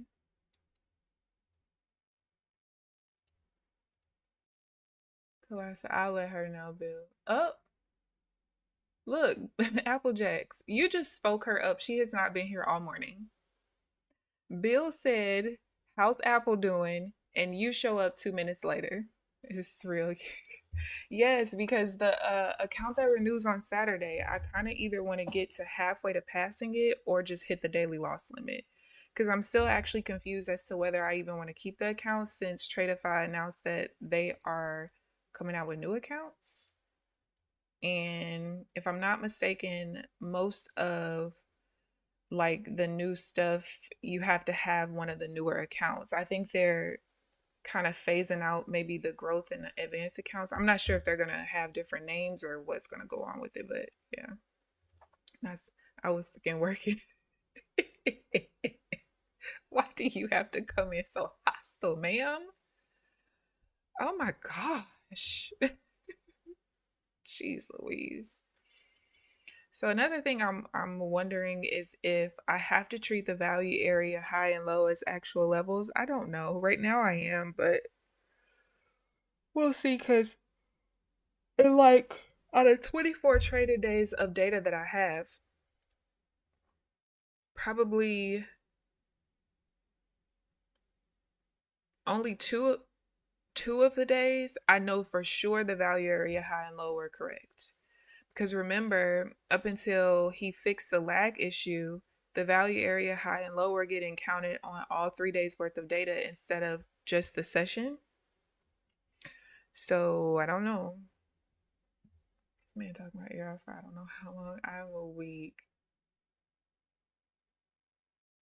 I'll let her know, Bill. Oh, look, Apple Jacks. You just spoke her up. She has not been here all morning. Bill said, "How's Apple doing?" And you show up 2 minutes later. It's real. Yes, because the account that renews on Saturday, I kind of either want to get to halfway to passing it or just hit the daily loss limit. Because I'm still actually confused as to whether I even want to keep the account since Tradeify announced that they are coming out with new accounts. And if I'm not mistaken, most of like the new stuff, you have to have one of the newer accounts. I think they're kind of phasing out maybe the growth in the advanced accounts. I'm not sure if they're gonna have different names or what's gonna go on with it, but yeah, that's I was freaking working. Why do you have to come in so hostile, ma'am? Oh my gosh. Jeez Louise. So another thing I'm wondering is if I have to treat the value area high and low as actual levels. I don't know. Right now I am, but we'll see because in like out of 24 traded days of data that I have, probably only two of the days I know for sure the value area high and low were correct. Because remember, up until he fixed the lag issue, the value area high and low were getting counted on all 3 days worth of data instead of just the session. So I don't know. This man talking about ear for I don't know how long. I have a week.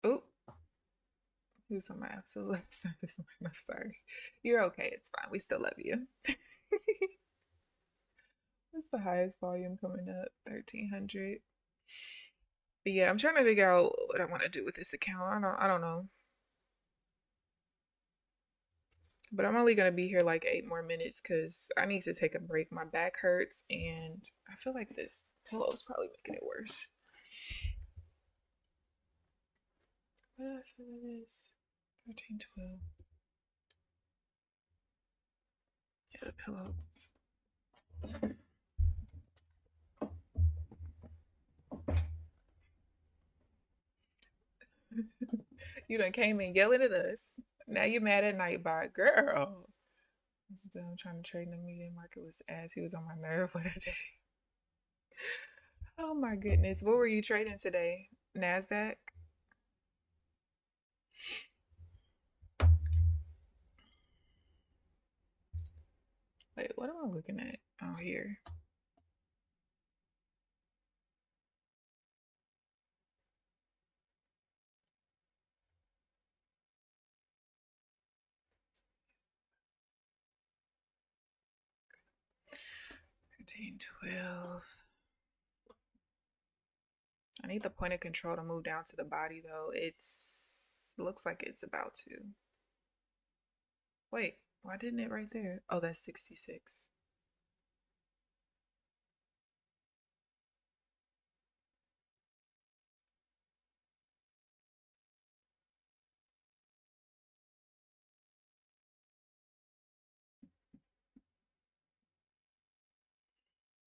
Oh, who's on my absolute start this morning? I'm sorry. You're okay. It's fine. We still love you. What's the highest volume coming up? 1300. But yeah, I'm trying to figure out what I want to do with this account. I don't know. But I'm only gonna be here like 8 more minutes because I need to take a break. My back hurts and I feel like this pillow is probably making it worse. What did I say that is? 1312. Yeah, the pillow. You done came in yelling at us. Now you're mad at Nightbot. Girl. This dumb trying to trade in the medium market was ass. He was on my nerve for the day. Oh my goodness. What were you trading today? Nasdaq? Wait, what am I looking at? Oh, here. Thirteen, 12. I need the point of control to move down to the body though. Looks like it's about to. Wait, why didn't it right there? Oh, that's 66.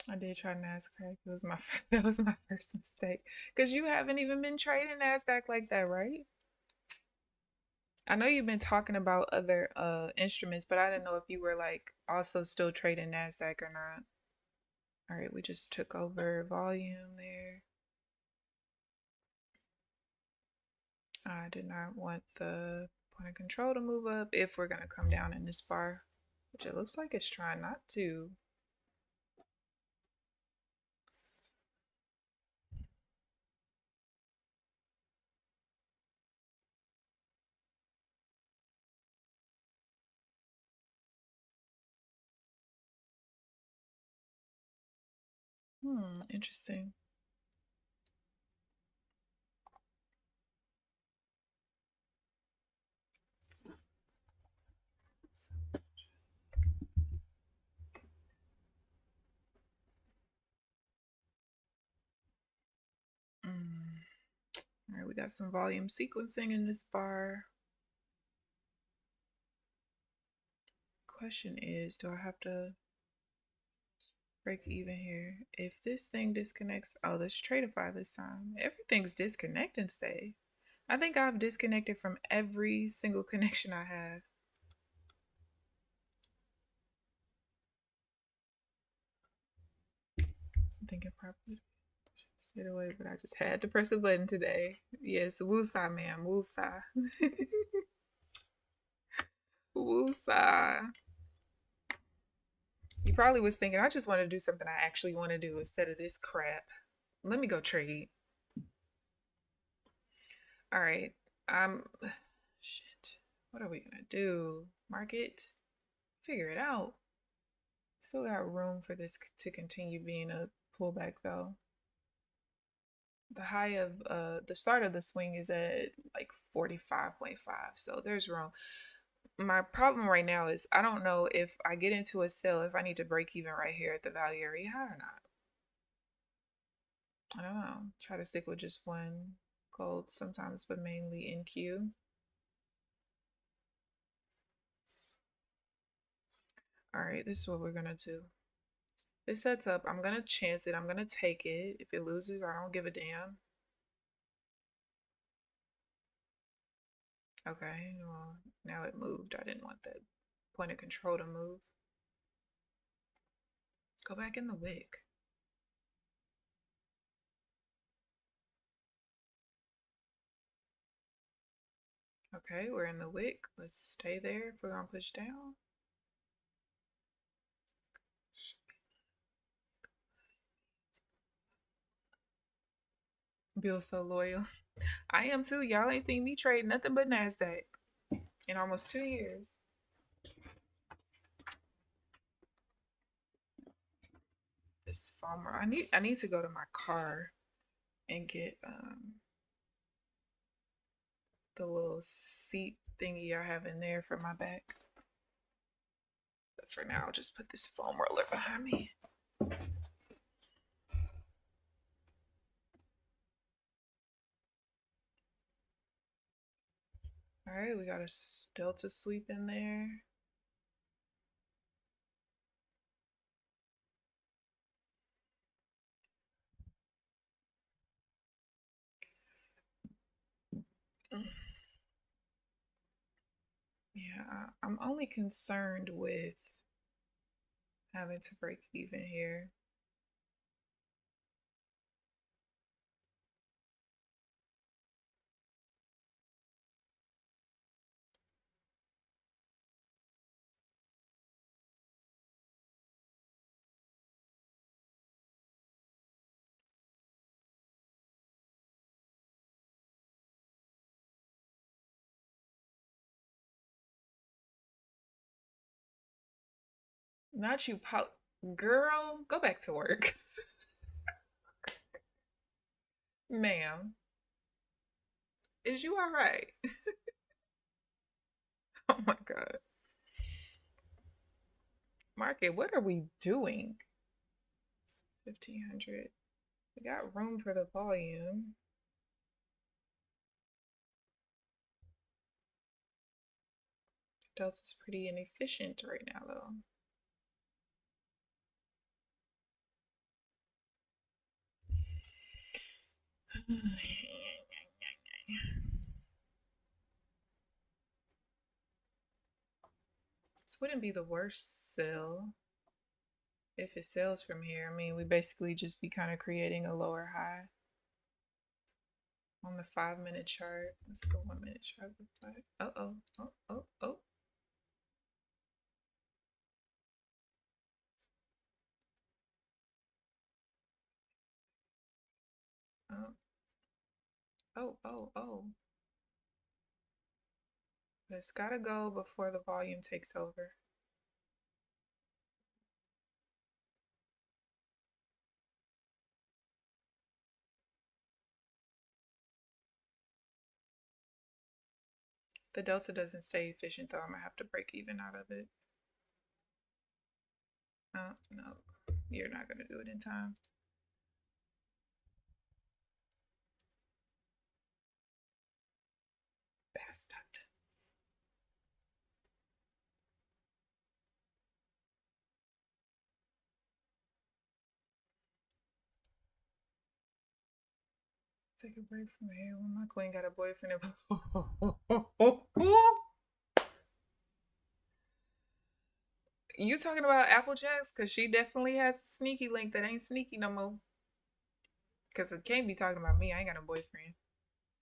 I did try Nasdaq. It was my that was my first mistake. Cause you haven't even been trading Nasdaq like that, right? I know you've been talking about other instruments, but I didn't know if you were like also still trading Nasdaq or not. All right, we just took over volume there. I did not want the point of control to move up if we're gonna come down in this bar, which it looks like it's trying not to. Interesting. All right, we got some volume sequencing in this bar. Question is, do I have to break even here? If this thing disconnects, oh, let's tradeify this time. Everything's disconnecting today. I think I've disconnected from every single connection I have. I'm thinking properly. Stayed away, but I just had to press a button today. Yes, woosah, ma'am, woosah. woosah. You probably was thinking, I just want to do something I actually want to do instead of this crap. Let me go trade. All right. Shit. What are we gonna do? Market? Figure it out. Still got room for this to continue being a pullback though. The high of the start of the swing is at like 45.5, so there's room. My problem right now is I don't know if I get into a sell if I need to break even right here at the value area or not. I don't know. Try to stick with just one gold sometimes, but mainly NQ. All right, this is what we're gonna do. This sets up. I'm gonna chance it. I'm gonna take it. If it loses, I don't give a damn. Okay, well, now it moved. I didn't want that point of control to move. Go back in the wick. Okay, we're in the wick. Let's stay there if we're gonna push down. Bill so loyal. I am too. Y'all ain't seen me trade nothing but Nasdaq in almost 2 years. This farmer. I need to go to my car and get the little seat thingy I have in there for my back. But for now, I'll just put this foam roller behind me. All right, we got a delta sweep in there. Yeah, I'm only concerned with having to break even here. Not you, girl. Go back to work, ma'am. Is you all right? Oh my god, market. What are we doing? 1500. We got room for the volume. Delta's pretty inefficient right now, though. This wouldn't be the worst sell if it sells from here. I mean, we basically just be kind of creating a lower high on the 5-minute chart. What's the 1-minute chart look like? Uh-oh. Oh, oh, oh. Oh, oh, oh, oh. But it's gotta go before the volume takes over. The delta doesn't stay efficient though. I'm gonna have to break even out of it. Oh, no. You're not gonna do it in time. Bastard. Take a break from here when my queen got a boyfriend. You talking about Applejacks? Because she definitely has a sneaky link that ain't sneaky no more. Because it can't be talking about me. I ain't got a boyfriend.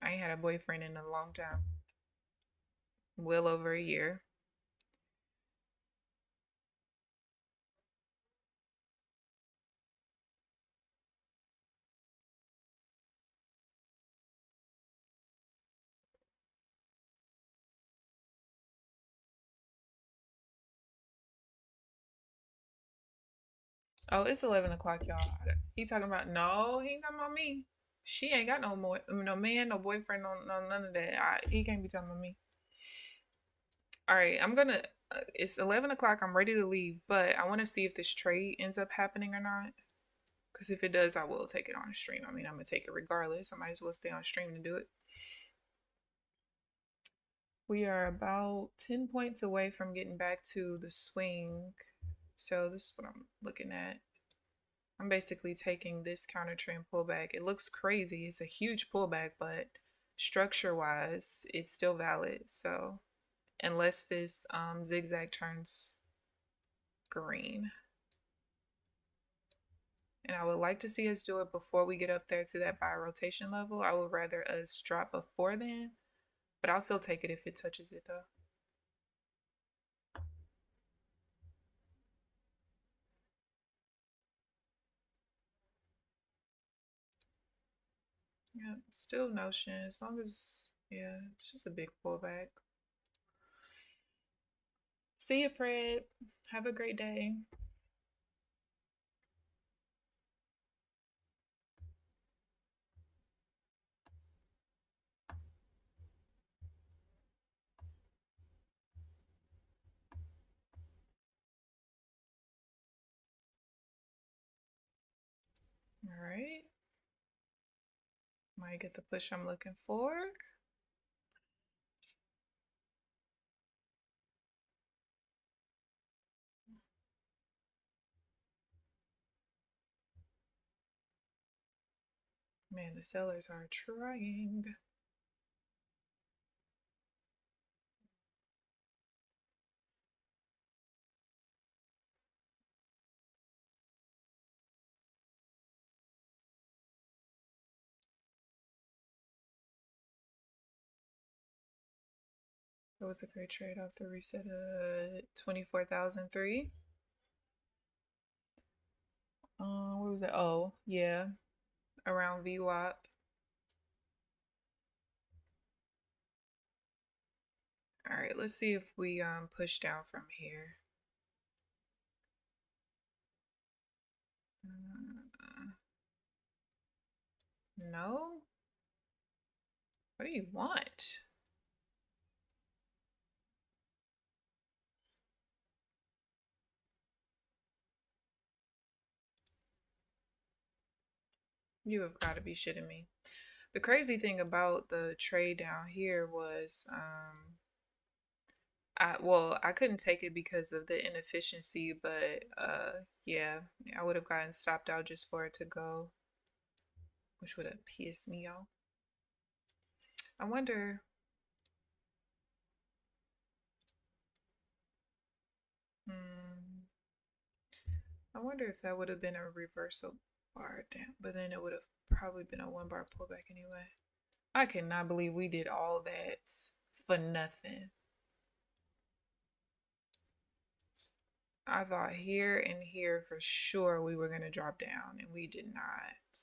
I ain't had a boyfriend in a long time. Well over a year. Oh, it's 11 o'clock, y'all. He talking about, no, he ain't talking about me. She ain't got no more, no man, no boyfriend, no none of that. He can't be talking about me. All right, I'm gonna. It's 11 o'clock. I'm ready to leave, but I want to see if this trade ends up happening or not. Because if it does, I will take it on stream. I mean, I'm gonna take it regardless. I might as well stay on stream to do it. We are about 10 points away from getting back to the swing. So this is what I'm looking at. I'm basically taking this counter trend pullback. It looks crazy. It's a huge pullback, but structure wise, it's still valid. So unless this zigzag turns green. And I would like to see us do it before we get up there to that buy rotation level. I would rather us drop before then, but I'll still take it if it touches it though. Yeah, still notion as long as, yeah, it's just a big pullback. See you, Fred. Have a great day. All right. Might get the push I'm looking for. Man, the sellers are trying. It was a great trade off the reset of 24,003. What was that? Oh, yeah, around VWAP. All right, let's see if we push down from here. No? What do you want? You have got to be shitting me. The crazy thing about the trade down here was, I couldn't take it because of the inefficiency, but yeah, I would have gotten stopped out just for it to go, which would have pissed me off. I wonder. Hmm, I wonder if that would have been a reversal bar down, but then it would have probably been a 1 bar pullback anyway. I cannot believe we did all that for nothing. I thought here and here for sure we were going to drop down, and we did not.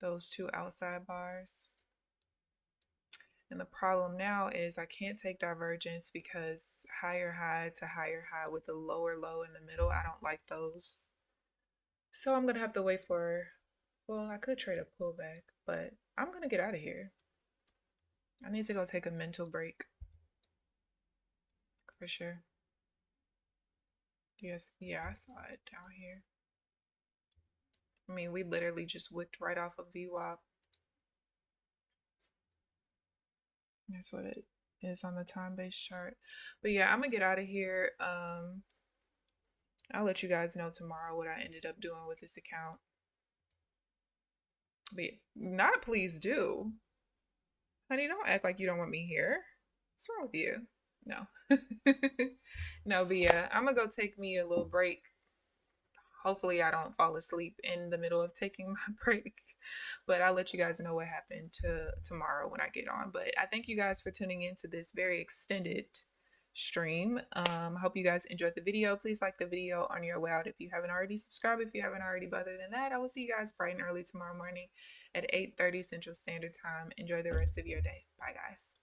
Those two outside bars. And the problem now is I can't take divergence because higher high to higher high with a lower low in the middle, I don't like those. So I'm going to have to wait for, well, I could trade a pullback, but I'm going to get out of here. I need to go take a mental break for sure. Yes, yeah, I saw it down here. I mean, we literally just wicked right off of VWAP. That's what it is on the time-based chart. But yeah, I'm gonna get out of here. I'll let you guys know tomorrow what I ended up doing with this account. But not please do. Honey, don't act like you don't want me here. What's wrong with you? No. No, but yeah, I'm gonna go take me a little break. Hopefully I don't fall asleep in the middle of taking my break, but I'll let you guys know what happened tomorrow when I get on. But I thank you guys for tuning in to this very extended stream. Hope you guys enjoyed the video. Please like the video on your way out if you haven't already. Subscribe if you haven't already. But other than that, I will see you guys bright and early tomorrow morning at 8:30 Central Standard Time. Enjoy the rest of your day. Bye, guys.